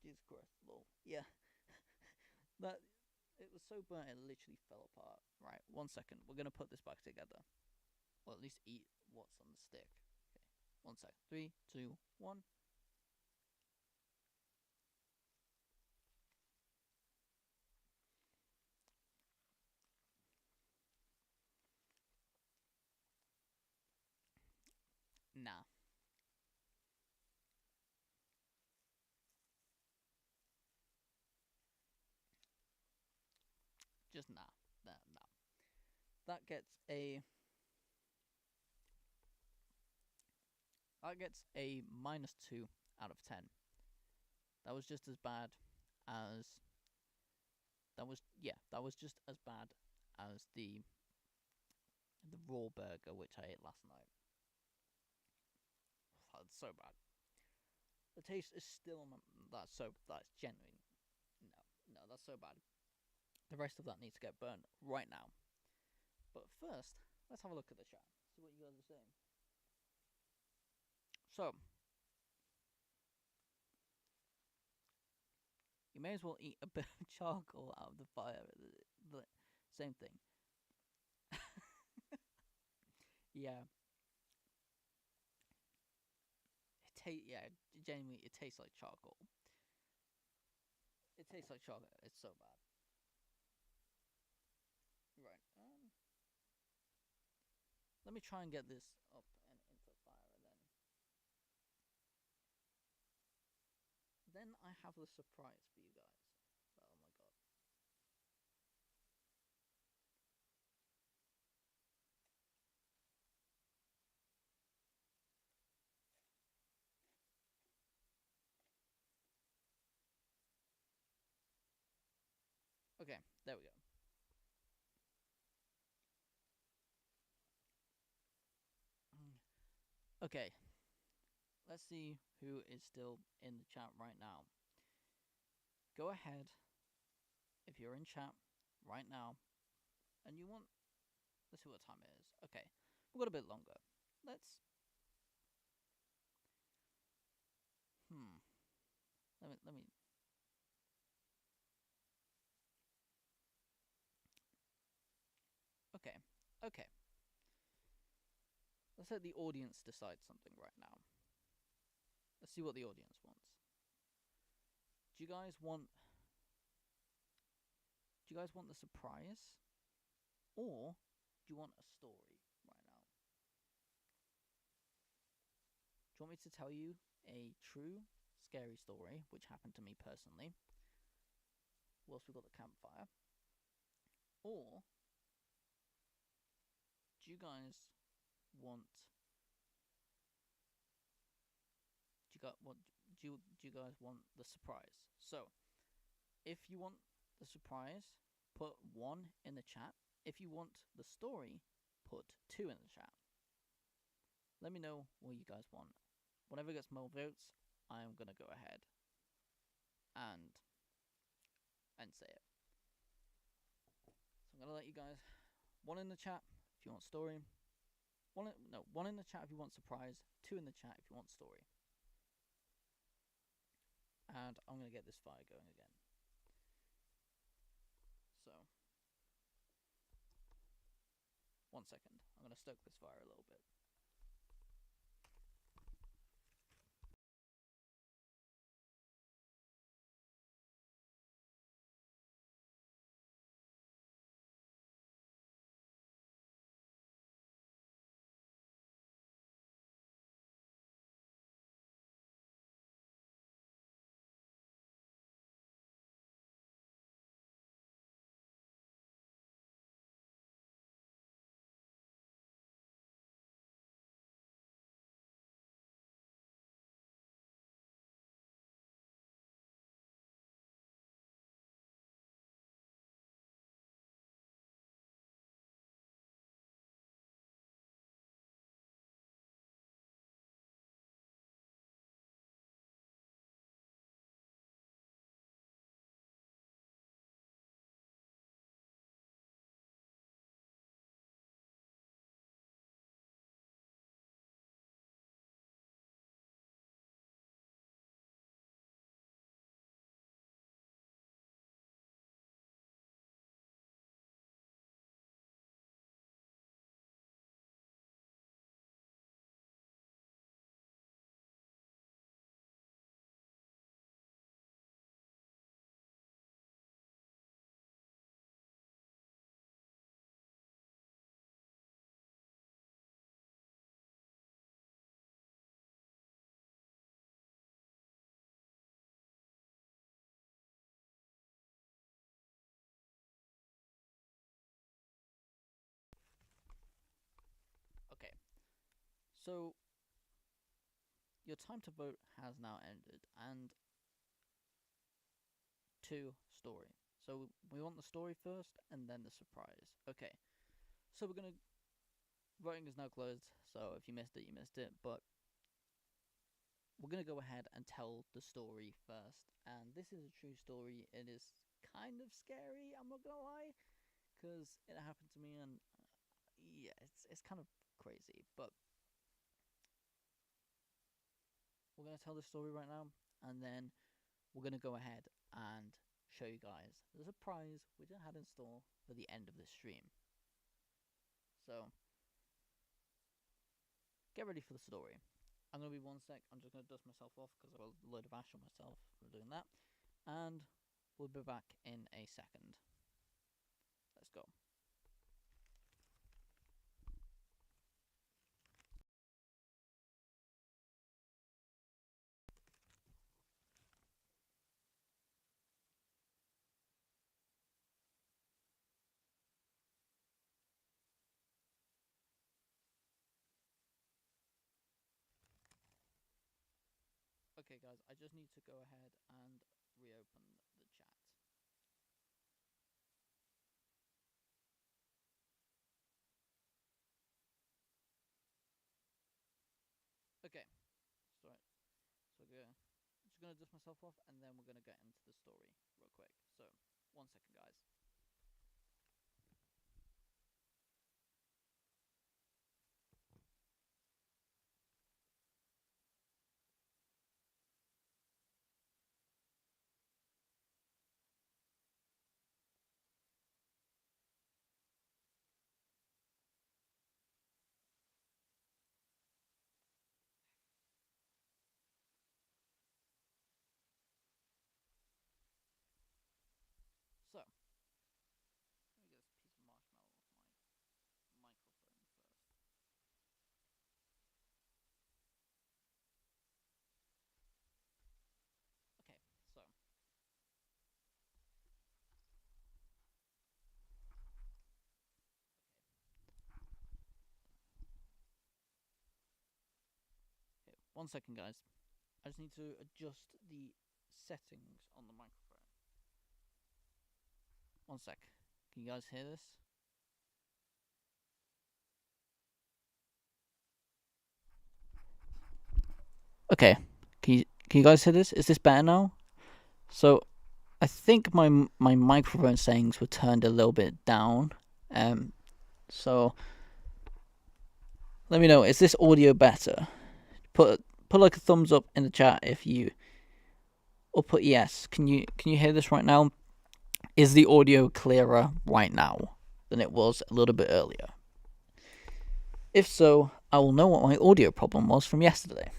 Jesus Christ, lol. Yeah, that it was so burnt it literally fell apart. Right, 1 second. We're gonna put this back together. Or at least eat what's on the stick. Okay, 1 sec. 3, 2, 1. Nah. Just nah. Nah. That gets a -2 out of 10. That was just as bad as that was just as bad as the raw burger which I ate last night. That's so bad. The taste is still that's genuine. No, that's so bad. The rest of that needs to get burnt right now. But first, let's have a look at the chat. See what you guys are saying. So, you may as well eat a bit of charcoal out of the fire. The same thing. Yeah. Yeah, genuinely, it tastes like charcoal. It tastes like chocolate. It's so bad. Right. Let me try and get this up and into fire, and then I have the surprise for you guys. Oh my god. Okay, there we go. Okay, let's see who is still in the chat right now. Go ahead if you're in chat right now and you want. Let's see what time it is. Okay, we've got a bit longer. Let's. Hmm. Let me. Okay. Okay. Let's let the audience decide something right now. Let's see what the audience wants. Do you guys want? Do you guys want the surprise, or do you want a story right now? Do you want me to tell you a true scary story, which happened to me personally, whilst we got the campfire, or do you guys want? Do you guys want the surprise? So, if you want the surprise, put 1 in the chat. If you want the story, put 2 in the chat. Let me know what you guys want. Whenever it gets more votes, I'm gonna go ahead and say it. So I'm gonna let you guys 1 in the chat if you want story. 1 in the chat if you want surprise. 2 in the chat if you want story. And I'm gonna get this fire going again. So 1 second. I'm gonna stoke this fire a little bit. Okay. So your time to vote has now ended, and to story. So we want the story first, and then the surprise. Okay. So we're gonna voting is now closed. So if you missed it, you missed it. But we're gonna go ahead and tell the story first, and this is a true story. It is kind of scary. I'm not gonna lie, because it happened to me, and yeah, it's kind of crazy. But we're gonna tell the story right now, and then we're gonna go ahead and show you guys the surprise we just had in store for the end of the stream. So get ready for the story. I'm going to be 1 sec. I'm just going to dust myself off because I've got a load of ash on myself from doing that. And we'll be back in a second. Let's go. Okay, guys, I just need to go ahead and reopen the chat. Okay, so I'm just gonna dust myself off, and then we're gonna get into the story real quick. So 1 second, guys. So let me get this piece of marshmallow off my microphone first. Okay, so okay, 1 second, guys. I just need to adjust the settings on the microphone. 1 sec. Can you guys hear this? Okay. Can you guys hear this? Is this better now? So I think my microphone settings were turned a little bit down. So let me know, is this audio better? Put like a thumbs up in the chat if you, or put yes. Can you hear this right now? Is the audio clearer right now than it was a little bit earlier? If so, I will know what my audio problem was from yesterday.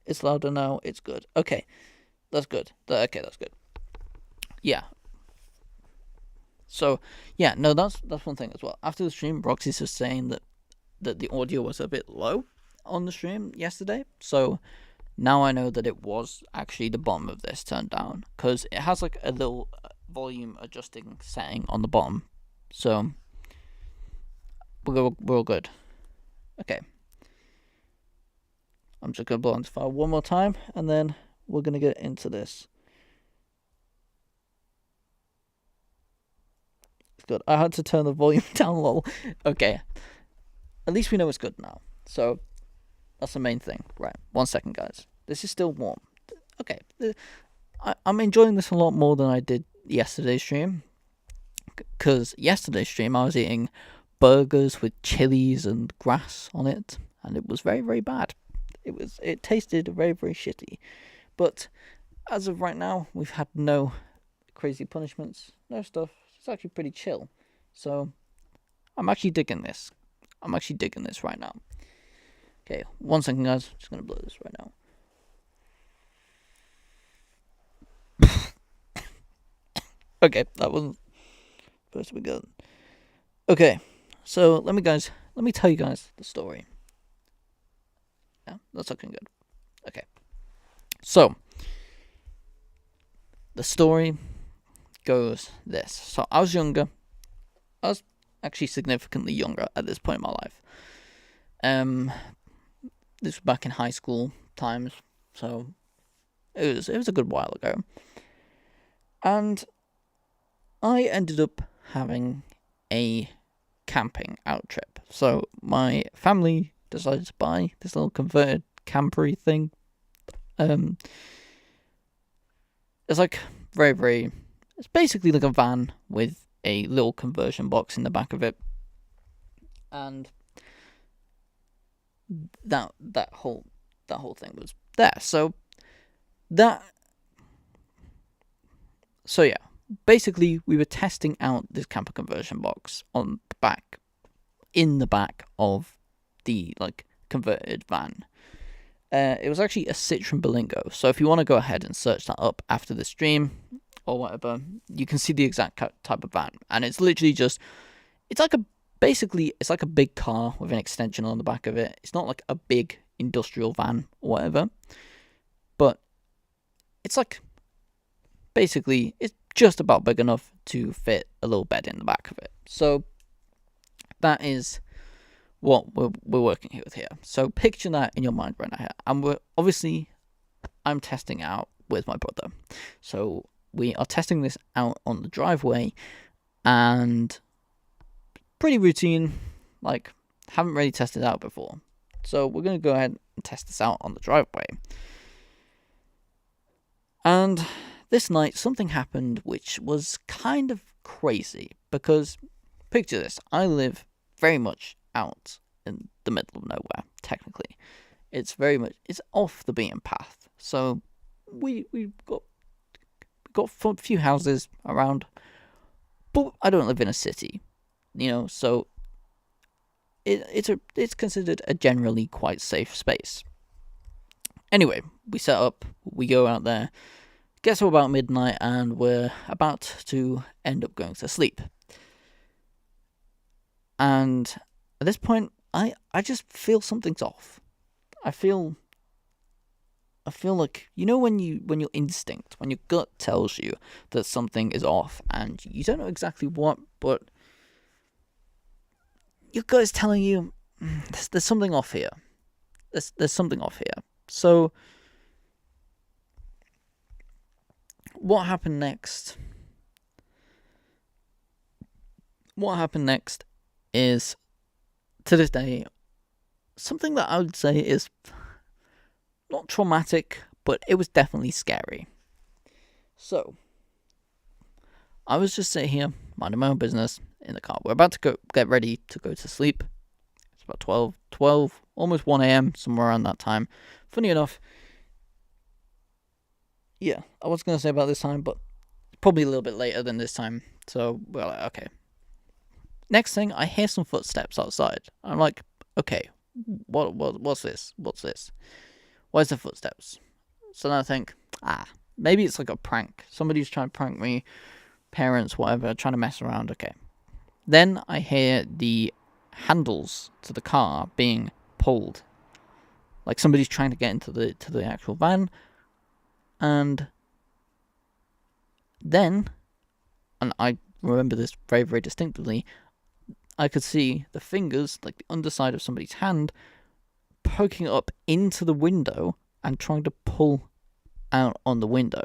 It's louder now. It's good. Okay, that's good. Okay, that's good. Yeah. So yeah, no, that's one thing as well. After the stream, Roxy's was saying that the audio was a bit low on the stream yesterday. So now I know that it was actually the bottom of this turned down, because it has like a little volume adjusting setting on the bottom. So we're all good. Okay. I'm just going to blow on the file one more time, and then we're going to get into this. It's good. I had to turn the volume down a little. Okay. At least we know it's good now. So that's the main thing. Right. 1 second, guys. This is still warm. Okay. I'm enjoying this a lot more than I did yesterday's stream. Because yesterday's stream, I was eating burgers with chilies and grass on it, and it was very, very bad. It tasted very, very shitty. But as of right now, we've had no crazy punishments, no stuff. It's actually pretty chill. So I'm actually digging this. I'm actually digging this right now. Okay, 1 second, guys. Just gonna blow this right now. Okay, that wasn't supposed to be good. Okay, so let me tell you guys the story. Yeah, that's looking good. Okay. So, the story goes this. So, I was younger. I was actually significantly younger at this point in my life. This was back in high school times. So, it was a good while ago. And I ended up having a camping out trip. So, my family decided to buy this little converted campery thing. It's like very, very... It's basically like a van with a little conversion box in the back of it. And that whole thing was there. That so yeah, basically we were testing out this camper conversion box in the back of the like converted van. It was actually a Citroen Berlingo. So if you want to go ahead and search that up after the stream or whatever, you can see the exact type of van, and it's literally just it's like a big car with an extension on the back of it. It's not like a big industrial van or whatever, but it's like basically it's just about big enough to fit a little bed in the back of it. So that is what we're working with here. So picture that in your mind right now, and I'm testing out with my brother. So we are testing this out on the driveway, and pretty routine, like haven't really tested out before. So we're going to go ahead and test this out on the driveway. And this night something happened which was kind of crazy, because picture this, I live very much out in the middle of nowhere, technically. It's off the beaten path. So we've got a few houses around, but I don't live in a city, so it's considered a generally quite safe space. Anyway, we set up, we go out there, gets to about midnight, and we're about to end up going to sleep. And at this point, I just feel something's off. I feel like, when your instinct, when your gut tells you that something is off, and you don't know exactly what, but your gut is telling you there's something off here. There's something off here. So what happened next? What happened next is, to this day, something that I would say is not traumatic, but it was definitely scary. So I was just sitting here, minding my own business in the car. We're about to get ready to go to sleep. It's about 12, almost 1 a.m., somewhere around that time. Funny enough, yeah, I was going to say about this time, but probably a little bit later than this time. So we're like, okay. Next thing, I hear some footsteps outside. I'm like, okay, what's this? What's this? Where's the footsteps? So then I think, maybe it's like a prank. Somebody's trying to prank me, parents, whatever, trying to mess around. Okay. Then I hear the handles to the car being pulled, like somebody's trying to get into the actual van. And then, and I remember this very, very distinctly, I could see the fingers, like the underside of somebody's hand, poking up into the window and trying to pull out on the window.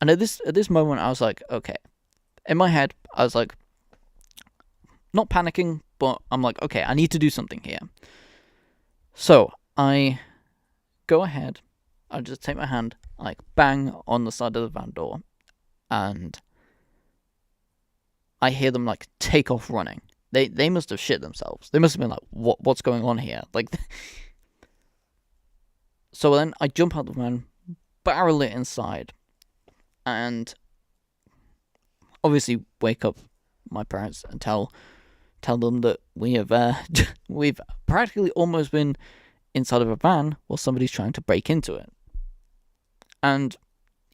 And at this moment, I was like, okay. In my head, I was like, not panicking, but I'm like, okay, I need to do something here. So I go ahead, I just take my hand, like bang on the side of the van door, and I hear them like take off running. They must have shit themselves. They must have been like, what's going on here? Like, so then I jump out the van, barrel it inside, and obviously wake up my parents and tell them that we've practically almost been inside of a van while somebody's trying to break into it. And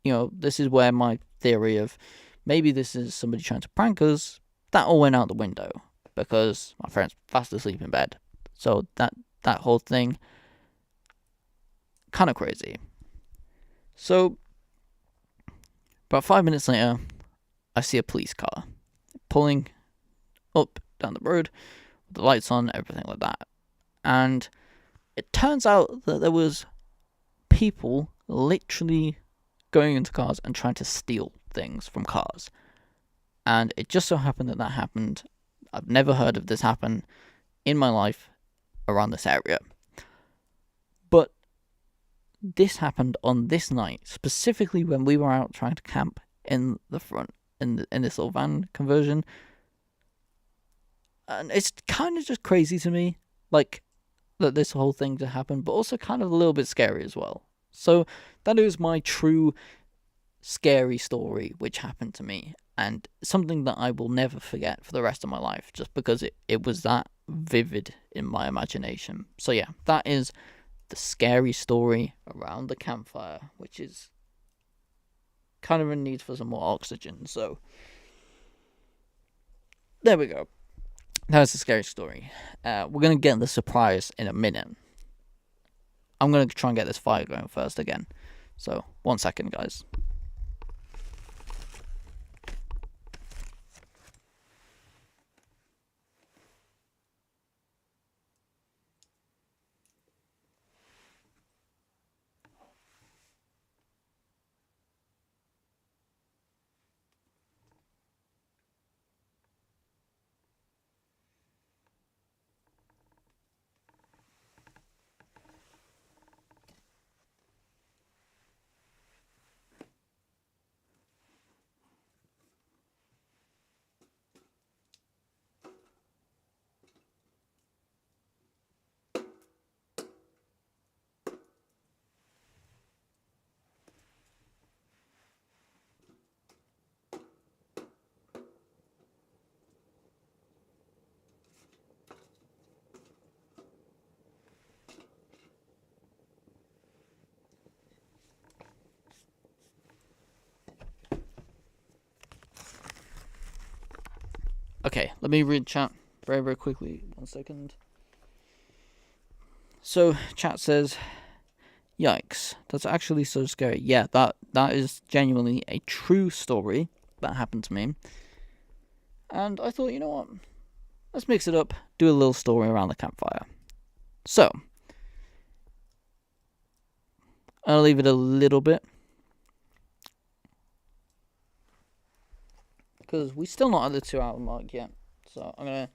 this is where my theory of maybe this is somebody trying to prank us, that all went out the window, because my friend's fast asleep in bed. So that whole thing, kind of crazy. So about 5 minutes later, I see a police car pulling up down the road with the lights on, everything like that. And it turns out that there was people literally going into cars and trying to steal things from cars. And it just so happened that happened. I've never heard of this happen in my life around this area. But this happened on this night, specifically when we were out trying to camp in the front, in this little van conversion. And it's kind of just crazy to me. Like, that this whole thing to happen, but also kind of a little bit scary as well. So that is my true scary story which happened to me, and something that I will never forget for the rest of my life, just because it was that vivid in my imagination. So yeah, that is the scary story around the campfire, which is kind of in need for some more oxygen. So there we go. That was the scary story. We're going to get the surprise in a minute. I'm going to try and get this fire going first again. So, 1 second, guys. Okay, let me read chat very, very quickly. 1 second. So, chat says, yikes, that's actually so scary. Yeah, that is genuinely a true story that happened to me. And I thought, you know what? Let's mix it up, do a little story around the campfire. So, I'll leave it a little bit, because we're still not at the 2 hour mark yet. So I'm going to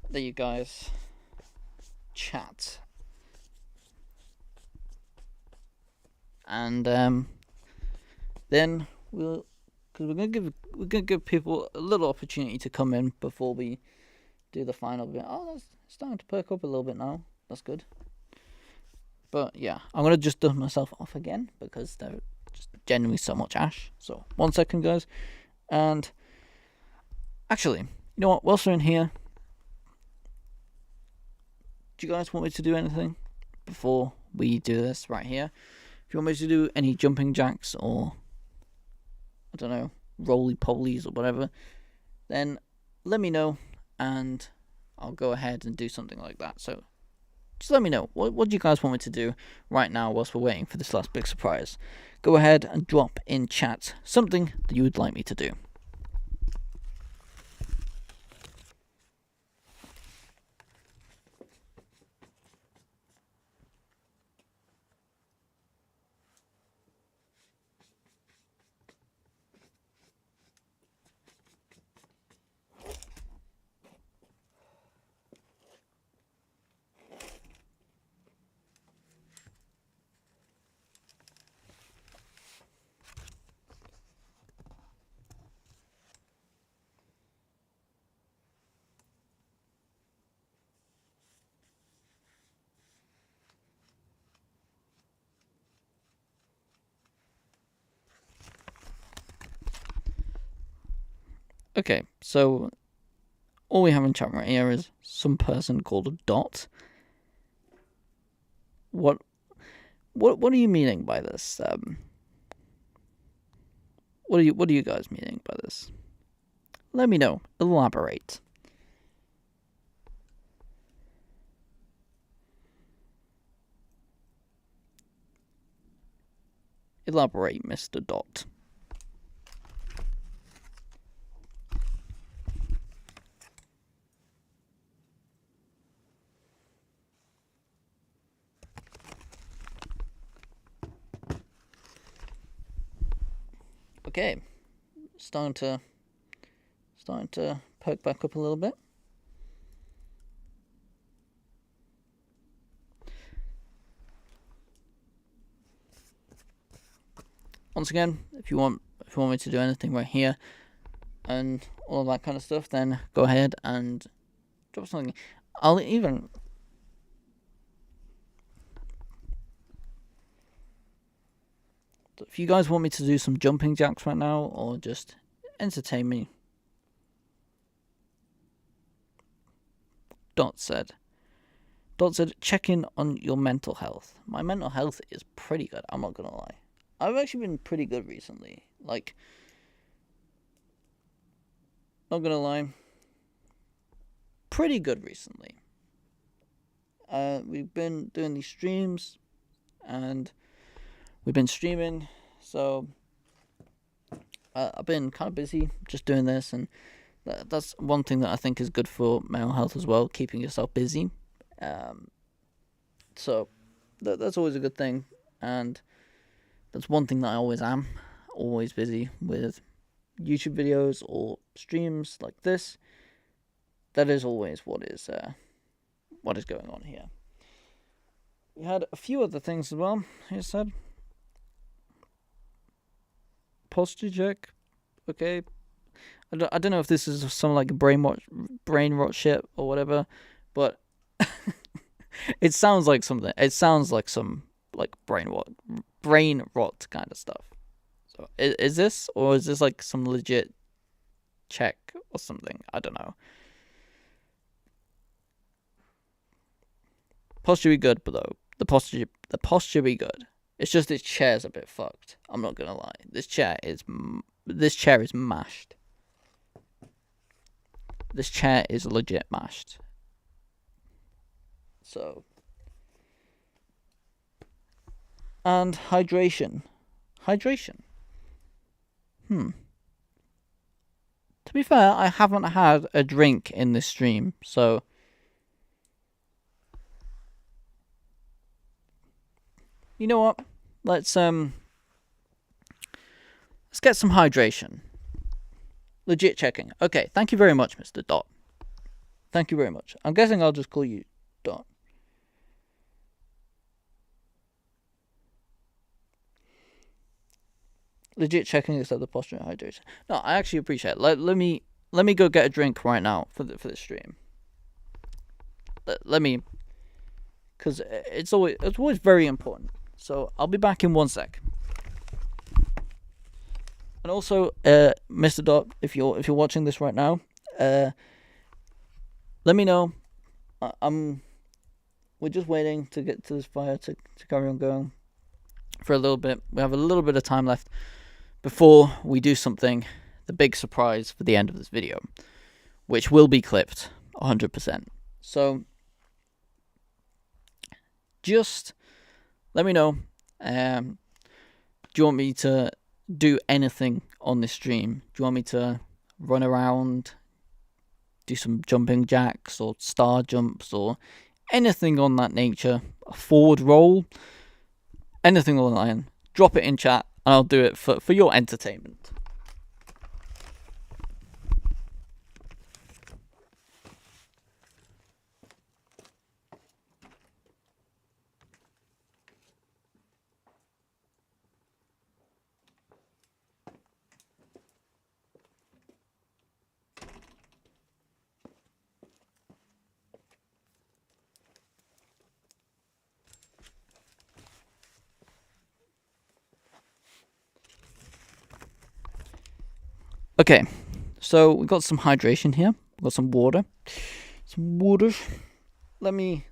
let you guys chat. And then because we're gonna give people a little opportunity to come in before we do the final bit. Oh, that's starting to perk up a little bit now. That's good. But yeah, I'm gonna just dust myself off again because there's just genuinely so much ash. So 1 second, guys. And actually, you know what? Whilst we're in here, do you guys want me to do anything before we do this right here? If you want me to do any jumping jacks or, I don't know, roly-polies or whatever, then let me know and I'll go ahead and do something like that. So just let me know. What do you guys want me to do right now whilst we're waiting for this last big surprise? Go ahead and drop in chat something that you would like me to do. Okay, so all we have in chat right here is some person called a Dot. What are you meaning by this? What are you guys meaning by this? Let me know. Elaborate. Elaborate, Mr. Dot. Okay, starting to perk back up a little bit. Once again, if you want me to do anything right here and all of that kind of stuff, then go ahead and drop something. I'll even if you guys want me to do some jumping jacks right now, or just entertain me. Dot said, check in on your mental health. My mental health is pretty good, I'm not gonna lie. I've actually been pretty good recently. Like, not gonna lie, pretty good recently. We've been doing these streams, and we've been streaming, so I've been kind of busy just doing this, and that's one thing that I think is good for mental health as well, keeping yourself busy. So that's always a good thing, and that's one thing that I always am, always busy with YouTube videos or streams like this. That is always what is going on here. We had a few other things as well. He said, posture check. Okay, I don't know if this is some like brain rot shit or whatever, but it sounds like something. It sounds like some like brain rot kind of stuff. So is this, or is this like some legit check or something? I don't know. Posture be good, but though the posture be good. It's just this chair's a bit fucked. I'm not gonna lie. This chair is mashed. This chair is legit mashed. So, and hydration. To be fair, I haven't had a drink in this stream, so you know what? Let's get some hydration. Legit checking. Okay, thank you very much, Mr. Dot. Thank you very much. I'm guessing I'll just call you Dot. Legit checking is the posture and hydration. No, I actually appreciate it. Let me go get a drink right now for the stream. Let me, because it's always very important. So I'll be back in 1 sec. And also, Mr. Dot, if you're watching this right now, let me know. We're just waiting to get to this fire to carry on going for a little bit. We have a little bit of time left before we do something, the big surprise for the end of this video, which will be clipped 100%. So just let me know. Do you want me to do anything on this stream? Do you want me to run around, do some jumping jacks or star jumps or anything on that nature? A forward roll? Anything along the line? Drop it in chat and I'll do it for your entertainment. Okay, so we got some hydration here. We got some water. Let me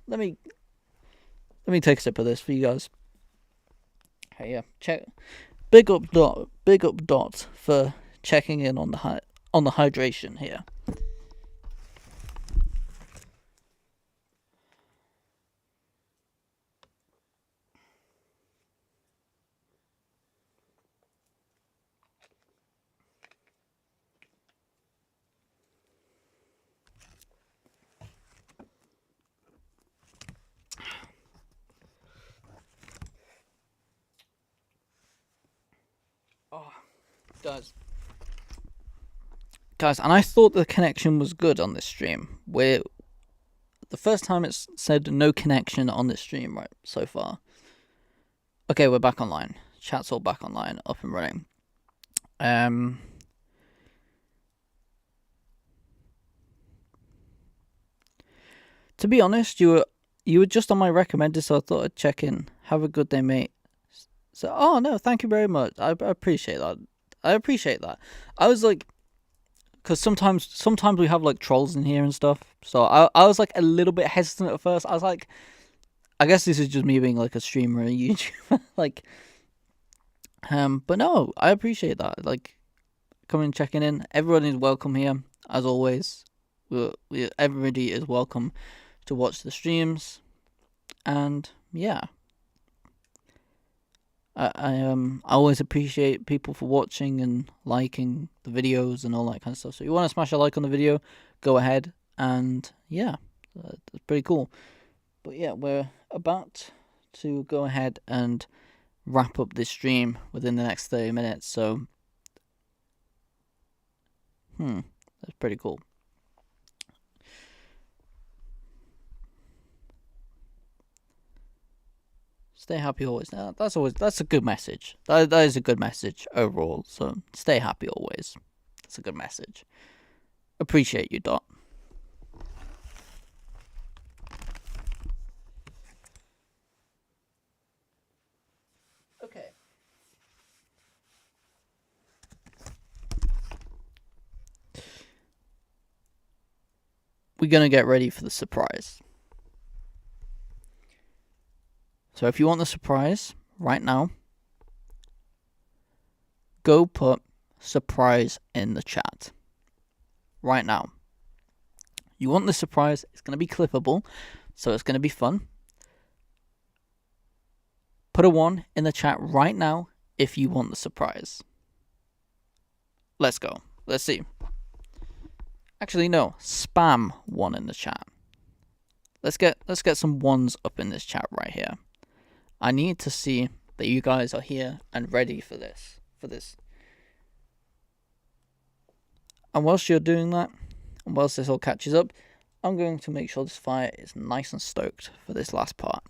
take a sip of this for you guys. Hey, yeah, check. Big up Dot for checking in on the hydration here. Oh, guys, and I thought the connection was good on this stream. Where the first time it said no connection on this stream, right, so far. Okay, we're back online. Chat's all back online, up and running. To be honest, you were just on my recommended, so I thought I'd check in. Have a good day, mate. So, oh no, thank you very much. I appreciate that. I appreciate that. I was like, because sometimes we have like trolls in here and stuff. So I was like a little bit hesitant at first. I was like, I guess this is just me being like a streamer and YouTuber. Like, but no, I appreciate that. Like, coming checking in. Everyone is welcome here as always. Everybody is welcome to watch the streams, and yeah. I always appreciate people for watching and liking the videos and all that kind of stuff. So if you want to smash a like on the video, go ahead, and yeah, that's pretty cool. But yeah, we're about to go ahead and wrap up this stream within the next 30 minutes. So that's pretty cool. Stay happy always. Now, that's a good message. That is a good message overall. So stay happy always. That's a good message. Appreciate you, Dot. Okay. We're gonna get ready for the surprise. So if you want the surprise right now, go put surprise in the chat. Right now. You want the surprise, it's going to be clippable, so it's going to be fun. Put a 1 in the chat right now if you want the surprise. Let's go. Let's see. Actually, no. Spam 1 in the chat. Let's get some 1s up in this chat right here. I need to see that you guys are here and ready for this. And whilst you're doing that, and whilst this all catches up, I'm going to make sure this fire is nice and stoked for this last part.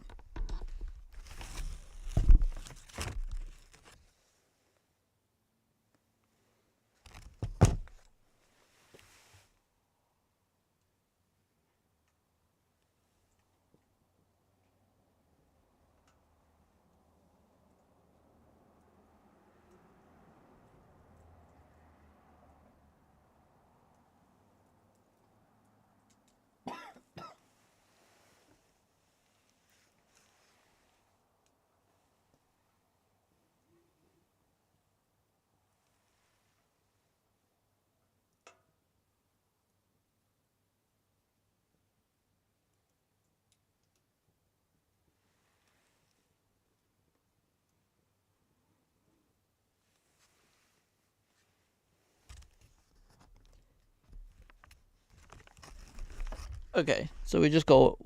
Okay, so we just got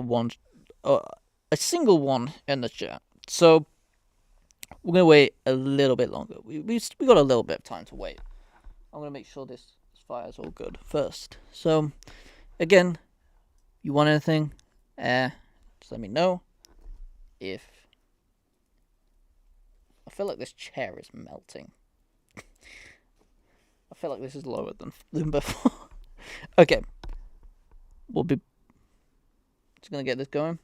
one, a single 1 in the chat. So we're gonna wait a little bit longer. We got a little bit of time to wait. I'm gonna make sure this fire is all good first. So again, you want anything? Just let me know. If I feel like this chair is melting. I feel like this is lower than before. Okay. We'll be just gonna get this going.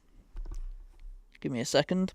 Give me a second.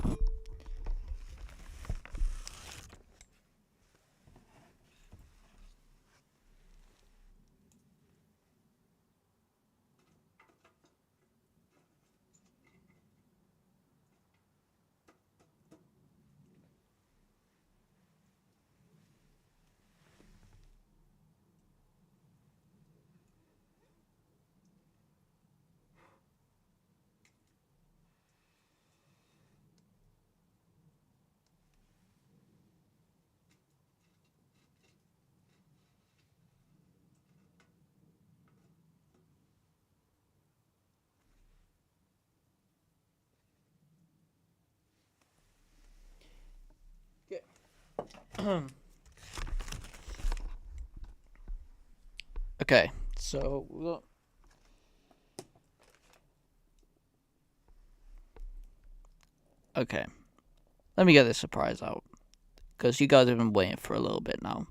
Okay, so we got. Okay, let me get this surprise out, because you guys have been waiting for a little bit now.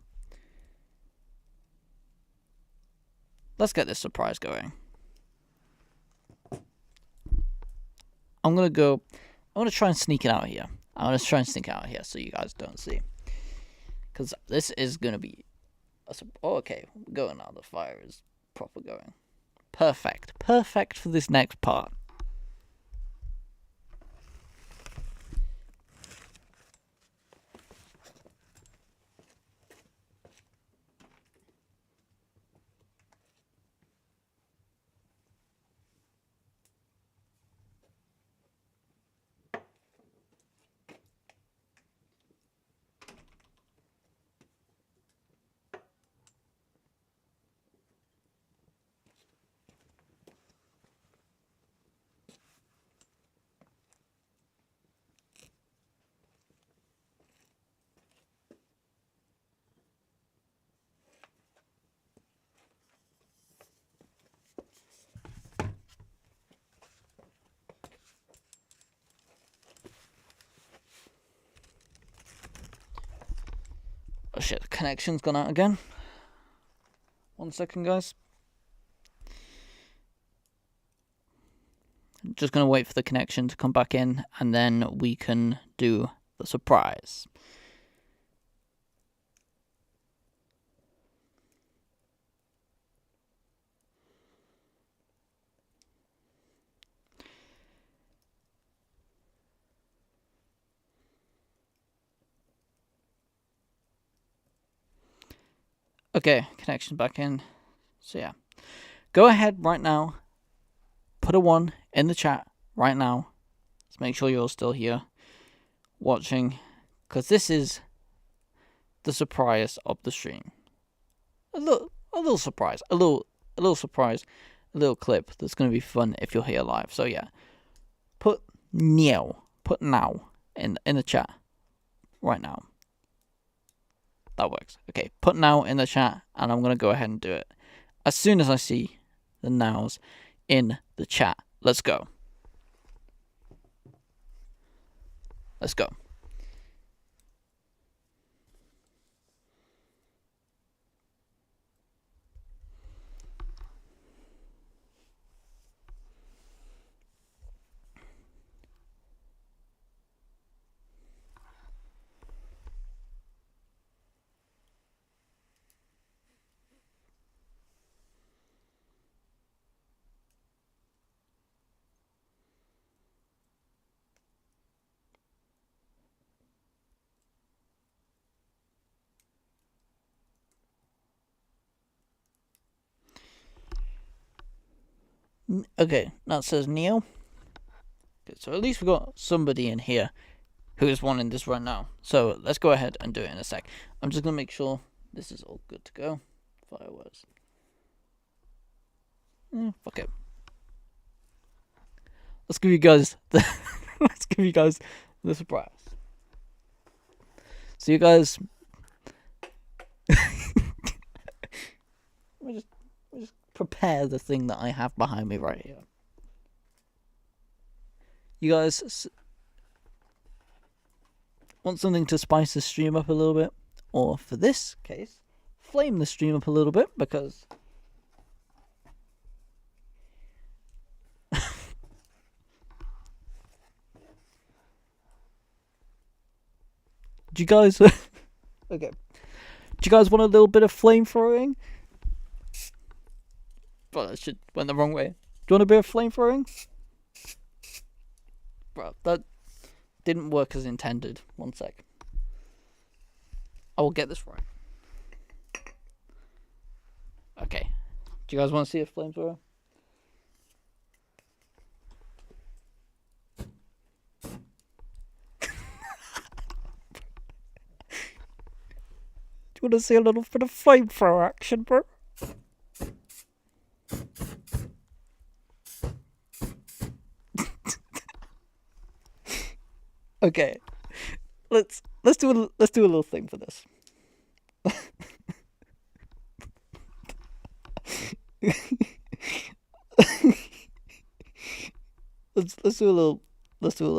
Let's get this surprise going. I'm gonna try and sneak it out here. I'm gonna try and sneak out here so you guys don't see, because this is gonna be. Oh, okay, we're going now. The fire is proper going. Perfect for this next part. Oh shit, the connection's gone out again. 1 second, guys. Just gonna wait for the connection to come back in, and then we can do the surprise. Okay, connection back in. So yeah, go ahead right now. Put a 1 in the chat right now. Let's make sure you're still here watching, because this is the surprise of the stream. A little surprise, a little surprise, a little clip that's gonna be fun if you're here live. So yeah, put now in the chat right now. That works. Okay, put now in the chat, and I'm gonna go ahead and do it as soon as I see the nows in the chat. Let's go. Let's go. Okay, that says Neo. Okay, so at least we got somebody in here who is wanting this right now. So let's go ahead and do it in a sec. I'm just gonna make sure this is all good to go. Fireworks. Fuck it. Let's give you guys the surprise. So you guys, we just prepare the thing that I have behind me right here. You guys want something to spice the stream up a little bit, or for this case, flame the stream up a little bit, because do you guys okay, do you guys want a little bit of flame throwing? Well, that shit went the wrong way. Do you want a bit of flame throwing? Bro, that didn't work as intended. 1 sec. I will get this right. Okay. Do you guys want to see a flamethrower? Do you want to see a little bit of flamethrower action, bro? Okay, let's do a little thing for this. let's do a little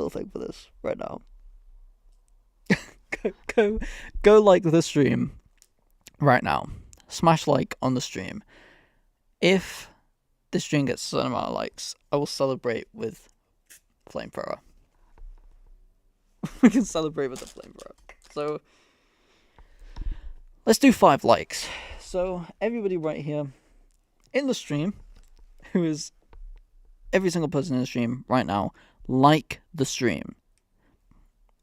thing for this right now. go like the stream right now. Smash like on the stream. If the stream gets a certain amount of likes, I will celebrate with flamethrower. we can celebrate with the flamethrower. So let's do 5 likes. So everybody right here in the stream, who is every single person in the stream right now, like the stream.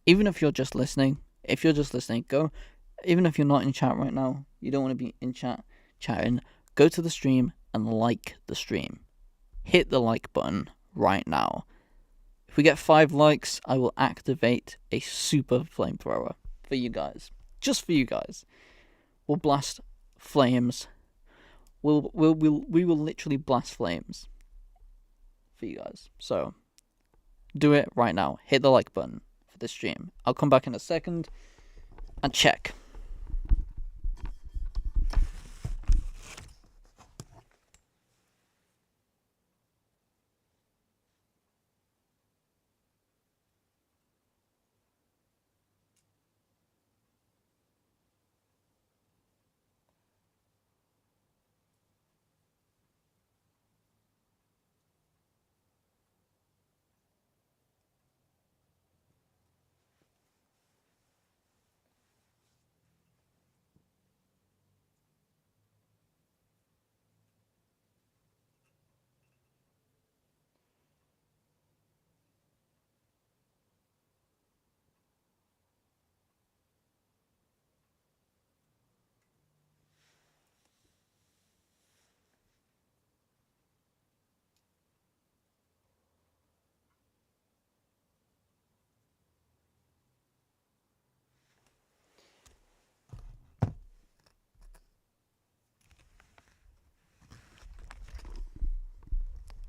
Even if you're just listening, go. Even if you're not in chat right now, you don't want to be in chatting, go to the stream and like the stream. Hit the like button right now. If we get 5 likes, I will activate a super flamethrower for you guys. Just for you guys. We'll blast flames. We will literally blast flames for you guys. So do it right now. Hit the like button for this stream. I'll come back in a second and check.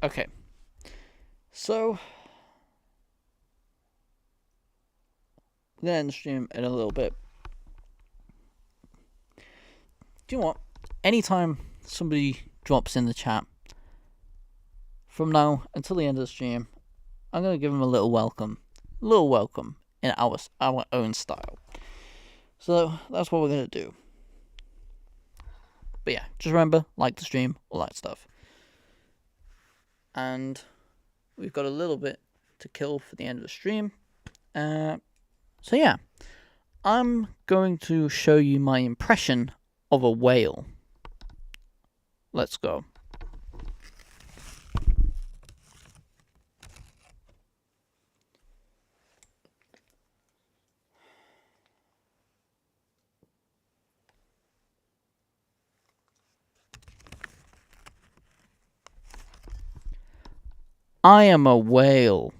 Okay. So I'm gonna end the stream in a little bit. Do you know what? Anytime somebody drops in the chat, from now until the end of the stream, I'm gonna give them a little welcome in our own style. So that's what we're gonna do. But yeah, just remember, like the stream, all that stuff. And we've got a little bit to kill for the end of the stream. So yeah, I'm going to show you my impression of a whale. Let's go. I am a whale.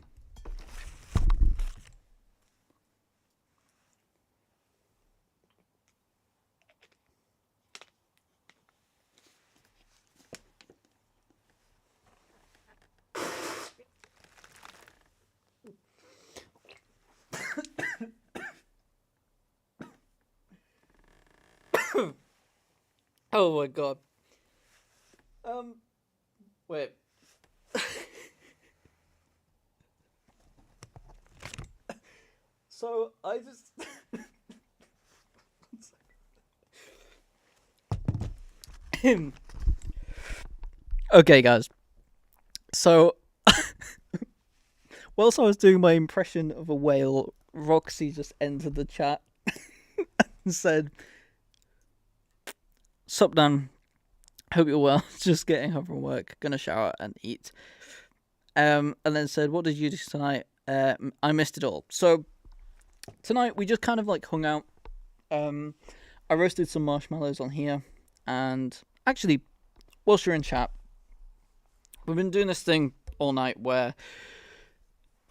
Oh my god. Wait. So I just Okay guys. So whilst I was doing my impression of a whale, Roxy just entered the chat and said, "Sup Dan, hope you're well, just getting home from work, gonna shower and eat." And then said, "What did you do tonight?" I missed it all. So tonight we just kind of like hung out. I roasted some marshmallows on here, and actually, whilst you're in chat, we've been doing this thing all night where,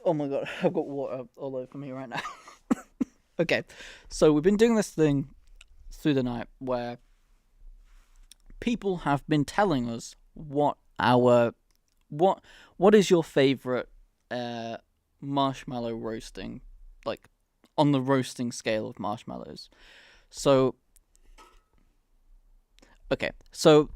oh my god, I've got water all over me right now. Okay, so we've been doing this thing through the night where people have been telling us what is your favorite marshmallow roasting, like on the roasting scale of marshmallows. So okay, so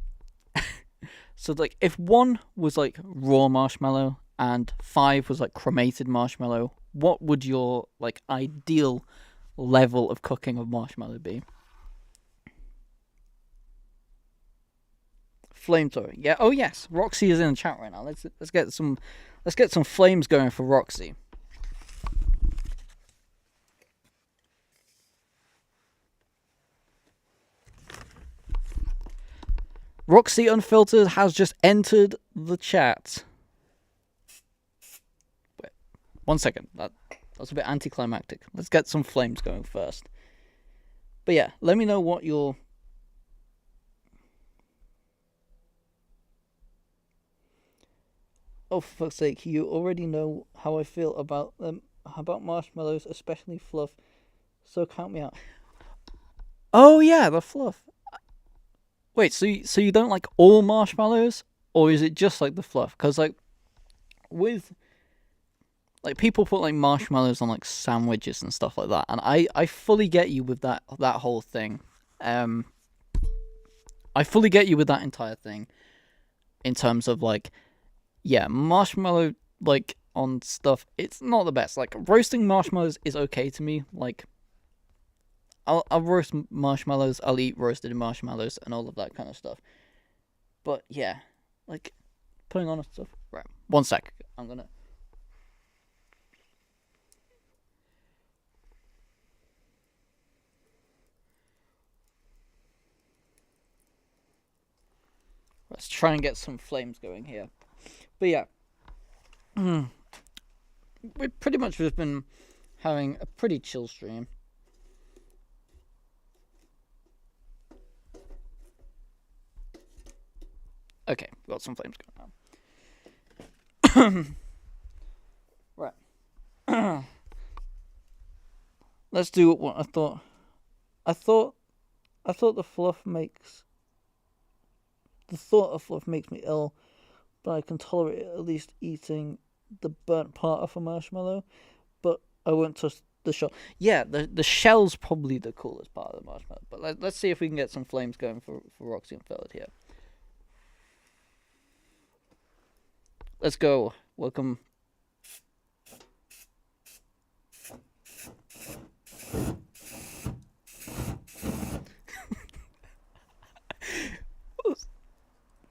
like if 1 was like raw marshmallow and 5 was like cremated marshmallow, what would your like ideal level of cooking of marshmallow be? Flamethrower. Yeah. Oh yes, Roxy is in the chat right now. Let's get some flames going for Roxy. Roxy Unfiltered has just entered the chat. Wait, 1 second. That's a bit anticlimactic. Let's get some flames going first. But yeah, let me know what your... Oh, for fuck's sake, you already know how I feel about them, about marshmallows, especially fluff. So count me out. Oh yeah, the fluff. Wait, so you don't like all marshmallows, or is it just like the fluff? Because like with like people put like marshmallows on like sandwiches and stuff like that, and I fully get you with that whole thing. I fully get you with that entire thing. In terms of like, yeah, marshmallow like on stuff, it's not the best. Like roasting marshmallows is okay to me. Like I'll roast marshmallows, I'll eat roasted marshmallows and all of that kind of stuff. But yeah, like putting on stuff. Right, 1 sec. I'm gonna. Let's try and get some flames going here. But yeah, we pretty much have been having a pretty chill stream. Okay, we've got some flames going now. Right. Let's do what I thought. I thought the fluff makes... The thought of fluff makes me ill, but I can tolerate it, at least eating the burnt part of a marshmallow. But I won't touch the shell. Yeah, the shell's probably the coolest part of the marshmallow. But let's see if we can get some flames going for Roxy Unfiltered here. Let's go. Welcome.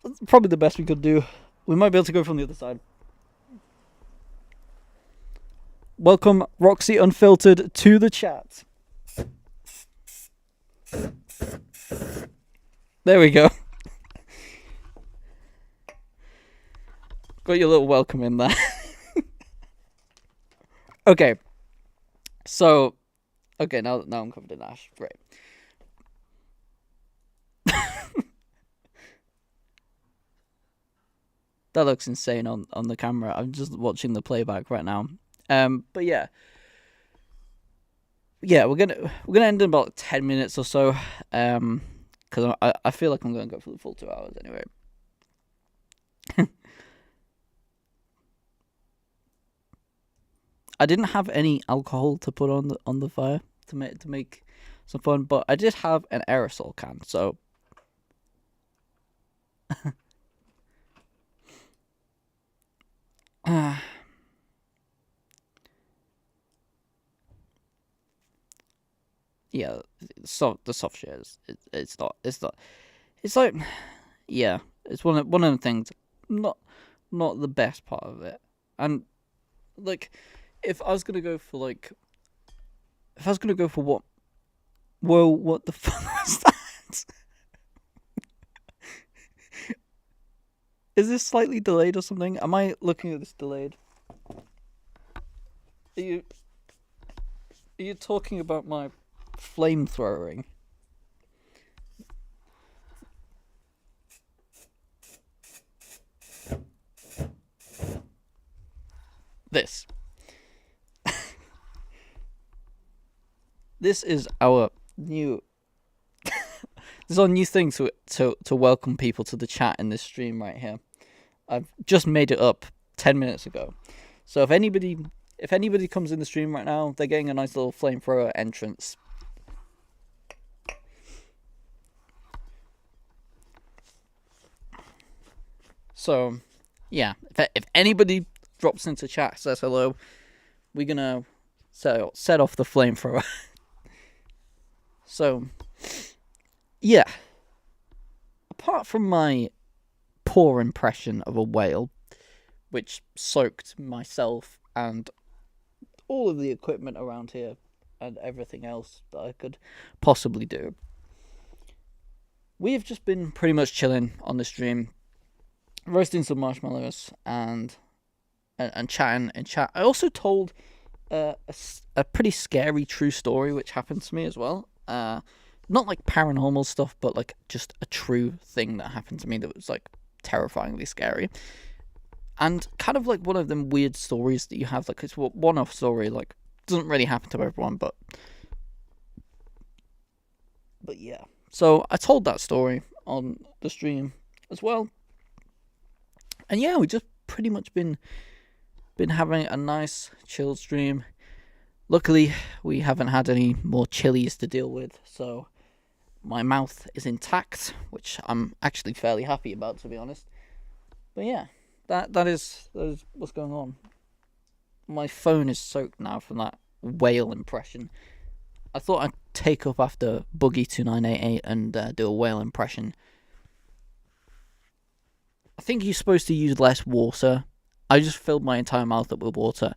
That's probably the best we could do. We might be able to go from the other side. Welcome, Roxy Unfiltered, to the chat. There we go. Got your little welcome in there. Okay. So, okay, now I'm covered in ash. Great. That looks insane on the camera. I'm just watching the playback right now. But yeah. Yeah, we're gonna end in about 10 minutes or so. Because I feel like I'm gonna go for the full 2 hours anyway. I didn't have any alcohol to put on the fire to make some fun, but I did have an aerosol can, so yeah, the soft shares. It's not. It's like, yeah, it's one of the things. Not the best part of it, and like, if I was gonna go for what? Whoa, what the fuck was that? Is this slightly delayed or something? Am I looking at this delayed? Are you talking about my flamethrowing? This. This is our new... This is our new thing to welcome people to the chat in this stream right here. I've just made it up 10 minutes ago. So if anybody comes in the stream right now, they're getting a nice little flamethrower entrance. So, yeah, if anybody drops into chat, says hello, we're gonna set off the flamethrower. So, yeah. Apart from my poor impression of a whale, which soaked myself and all of the equipment around here and everything else that I could possibly do, we have just been pretty much chilling on the stream, roasting some marshmallows and chatting in chat. I also told a pretty scary true story which happened to me as well. Not like paranormal stuff, but like just a true thing that happened to me that was like terrifyingly scary. And kind of like one of them weird stories that you have, like it's a one-off story, like doesn't really happen to everyone, but yeah. So I told that story on the stream as well. And yeah, we just pretty much been having a nice chilled stream. Luckily, we haven't had any more chilies to deal with, so my mouth is intact, which I'm actually fairly happy about, to be honest. But yeah, that is what's going on. My phone is soaked now from that whale impression. I thought I'd take up after Boogie2988 and do a whale impression. I think you're supposed to use less water. I just filled my entire mouth up with water,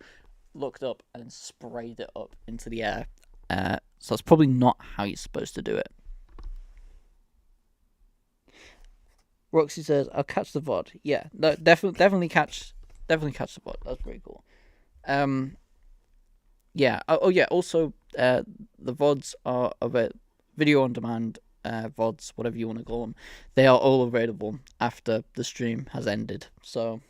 looked up, and then sprayed it up into the air. So that's probably not how you're supposed to do it. Roxy says, "I'll catch the VOD." Yeah, no, definitely catch the VOD. That's pretty cool. Yeah. Oh yeah. Also, the VODs are video on demand. VODs, whatever you want to call them, they are all available after the stream has ended. So,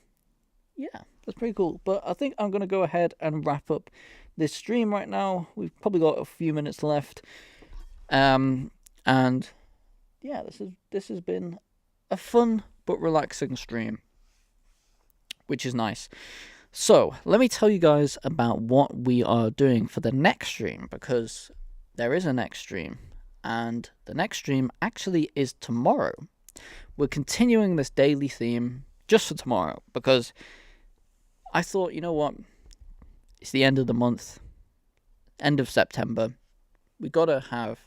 yeah, that's pretty cool. But I think I'm gonna go ahead and wrap up this stream right now. We've probably got a few minutes left. And yeah, this has been a fun but relaxing stream, which is nice. So, let me tell you guys about what we are doing for the next stream, because there is a next stream, and the next stream actually is tomorrow. We're continuing this daily theme just for tomorrow, because I thought, you know what, it's the end of the month, end of September, we gotta have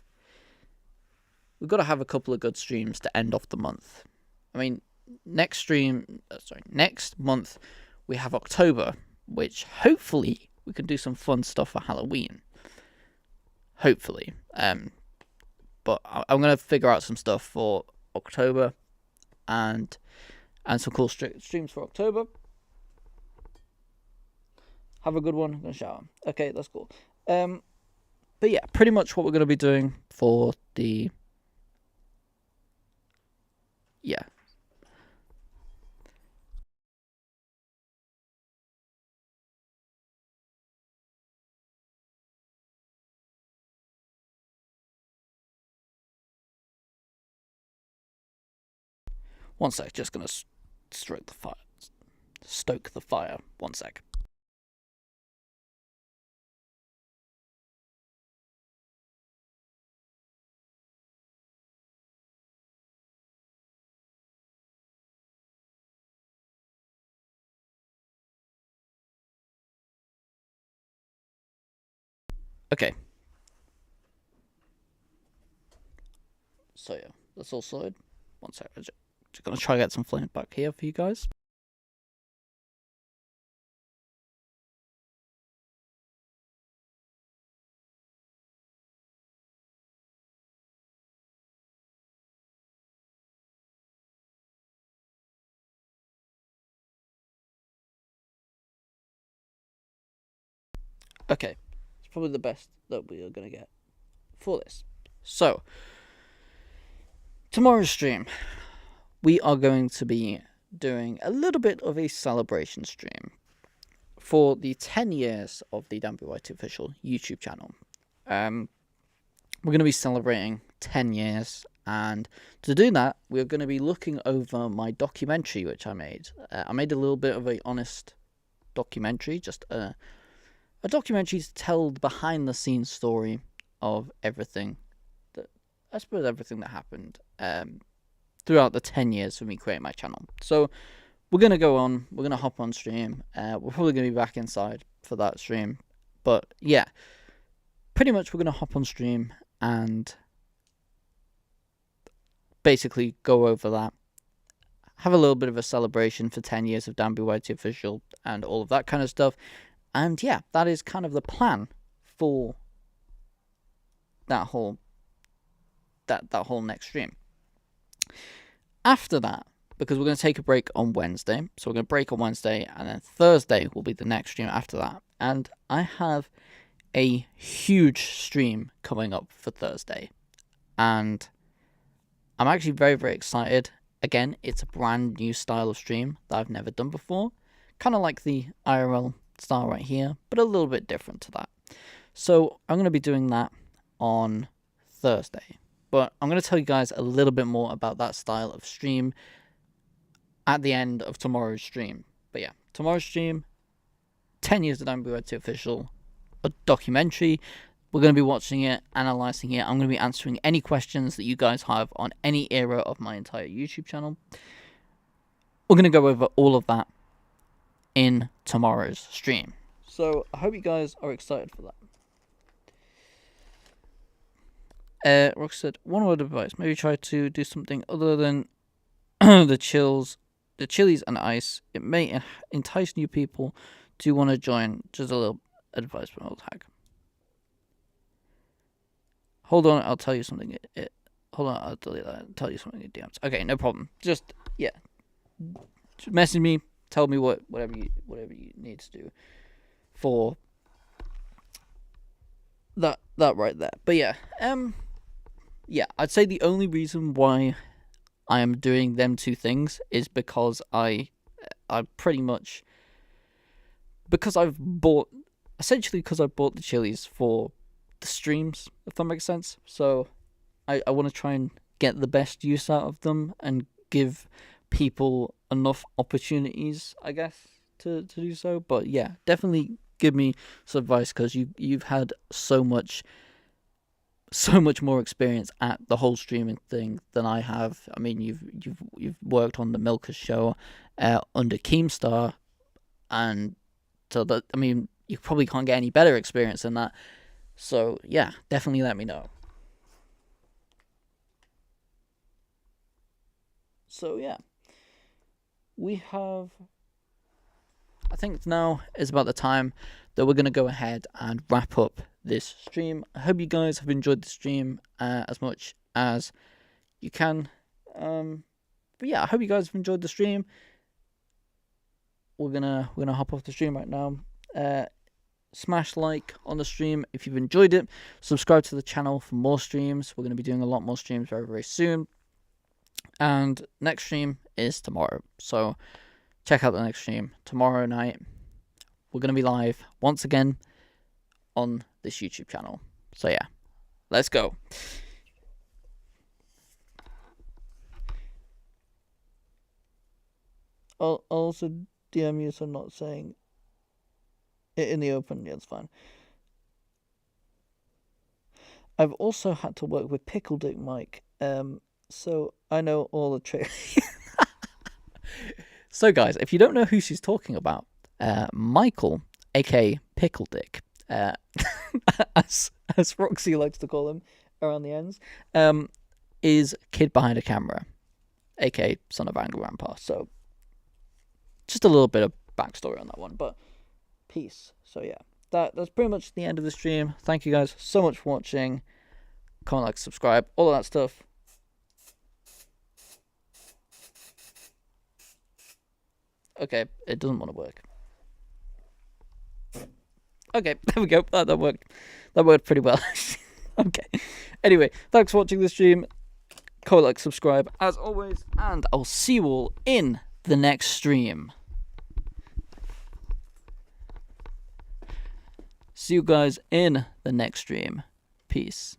a couple of good streams to end off the month. I mean, next month we have October, which hopefully we can do some fun stuff for Halloween. Hopefully. But I'm going to figure out some stuff for October and some cool streams for October. Have a good one. I'm going to shower. Okay, that's cool. But yeah, pretty much what we're going to be doing for the... Yeah. One sec, just gonna stoke the fire. One sec. Okay. So yeah, that's all sorted. One sec, I'm just gonna try to get some flames back here for you guys. Okay, it's probably the best that we are gonna get for this. So, tomorrow's stream, we are going to be doing a little bit of a celebration stream for the 10 years of the WYT official YouTube channel. We're going to be celebrating 10 years, and to do that, we're going to be looking over my documentary, which I made. I made a little bit of a honest documentary, just a documentary to tell the behind-the-scenes story of everything that happened throughout the 10 years of me creating my channel. So we're going to hop on stream. We're probably going to be back inside for that stream. But yeah, pretty much we're going to hop on stream and basically go over that. Have a little bit of a celebration for 10 years of WYT official and all of that kind of stuff. And yeah, that is kind of the plan for that whole next stream. After that, because we're going to take a break on Wednesday, so we're going to break on Wednesday, and then Thursday will be the next stream after that. And I have a huge stream coming up for Thursday, and I'm actually very, very excited. Again, it's a brand new style of stream that I've never done before, kind of like the IRL style right here, but a little bit different to that. So I'm going to be doing that on Thursday, but I'm going to tell you guys a little bit more about that style of stream at the end of tomorrow's stream. But yeah, tomorrow's stream, 10 years of WRT official, a documentary. We're going to be watching it, analysing it. I'm going to be answering any questions that you guys have on any era of my entire YouTube channel. We're going to go over all of that in tomorrow's stream. So I hope you guys are excited for that. Rox said, one word of advice, maybe try to do something other than the chilies and ice. It may entice new people to want to join. Just a little advice from old hag. Hold on, I'll tell you something. Hold on, I'll tell you something in DMs. Okay, no problem. Just, yeah. Just message me, tell me whatever you need to do for that right there. But yeah, yeah, I'd say the only reason why I am doing them two things is because I pretty much, because I've bought the chilies for the streams, if that makes sense. So I want to try and get the best use out of them and give people enough opportunities, I guess, to do so. But yeah, definitely give me some advice, because you've had so much more experience at the whole streaming thing than I have. I mean, you've worked on the Milkers show under Keemstar, and so that, I mean, you probably can't get any better experience than that. So yeah, definitely let me know. So yeah, we have, I think now is about the time that we're going to go ahead and wrap up this stream. I hope you guys have enjoyed the stream as much as you can. But yeah, I hope you guys have enjoyed the stream. We're gonna hop off the stream right now. Smash like on the stream if you've enjoyed it. Subscribe to the channel for more streams. We're going to be doing a lot more streams very, very soon. And next stream is tomorrow. So check out the next stream tomorrow night. We're going to be live once again on this YouTube channel. So yeah, let's go. I'll also DM you, so I'm not saying it in the open. Yeah, it's fine. I've also had to work with Pickle Dick Mike, so I know all the tricks. So guys, if you don't know who she's talking about, Michael, aka Pickle Dick, as Roxy likes to call him around the ends, is Kid Behind a Camera, aka Son of Angry Grandpa. So just a little bit of backstory on that one, but peace. So yeah, that's pretty much the end of the stream. Thank you guys so much for watching. Comment, like, subscribe, all of that stuff. Okay, it doesn't want to work. Okay, there we go. That worked. That worked pretty well. Okay. Anyway, thanks for watching the stream. Comment, like, subscribe, as always, and I'll see you all in the next stream. See you guys in the next stream. Peace.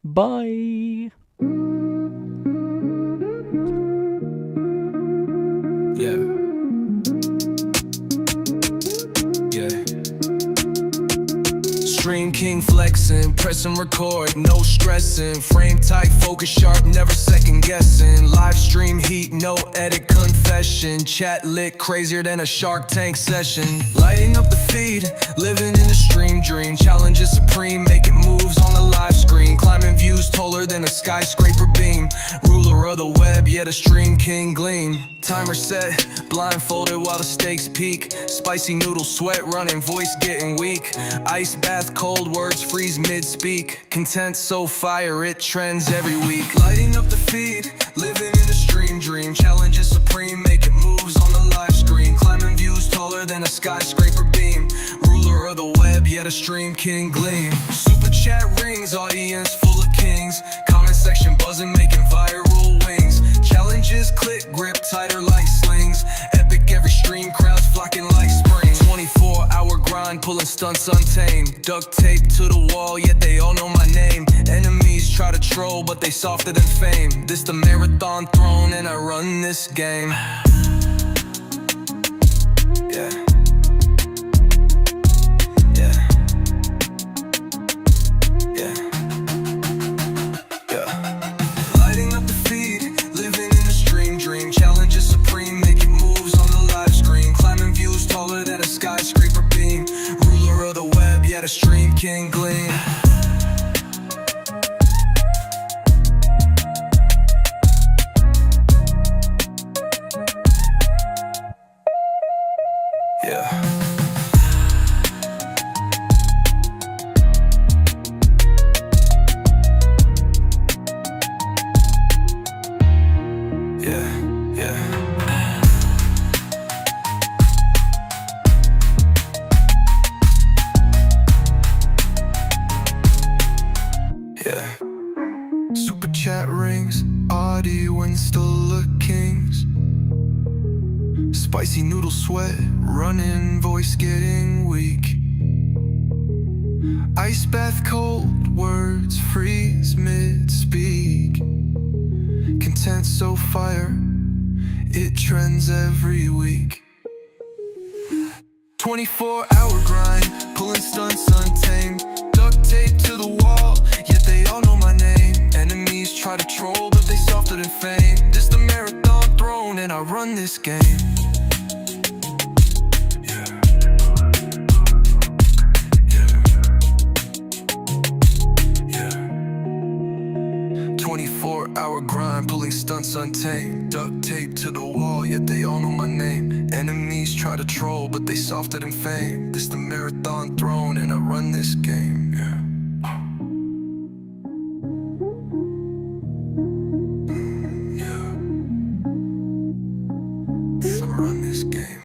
Bye. Yeah. Stream King flexing, pressing record, no stressing. Frame tight, focus sharp, never second guessing. Live stream heat, no edit confession. Chat lit, crazier than a Shark Tank session. Lighting up the feed, living in a stream dream. Challenges supreme, making moves on the live screen. Climbing views taller than a skyscraper beam. Ruler of the web, yet a stream king gleam. Timer set, blindfolded while the stakes peak. Spicy noodle sweat running, voice getting weak. Ice bath, cold words freeze mid-speak. Content so fire, it trends every week. Lighting up the feed. a stream can gleam. Super chat rings, audience full of kings. Comment section buzzing, making viral wings. Challenges click, grip tighter like slings. Epic every stream, crowds flocking like spring. 24-hour grind, pulling stunts untamed. Duct tape to the wall, yet they all know my name. Enemies try to troll, but they softer than fame. This the marathon throne, and I run this game. Yeah. Yeah. Yeah. Yeah. Lighting up the feed, living in the stream dream. Challenges supreme, making moves on the live screen. Climbing views taller than a skyscraper beam. Ruler of the web, yet a stream can gleam. Yeah. Yeah, yeah. Yeah. Super chat rings, audience still the kings. Spicy noodle sweat, running, voice getting weak. Ice bath cold, words freeze mid-speak. Content so fire, it trends every week. 24-hour grind, pulling stunts untamed. Duct tape to the wall, yet they all know my name. Enemies try to troll, but they softer than fame. This the marathon throne, and I run this game. 24-hour grind, pulling stunts untamed. Duct tape to the wall, yet they all know my name. Enemies try to troll, but they softer than fame. This the marathon throne, and I run this game. Yeah.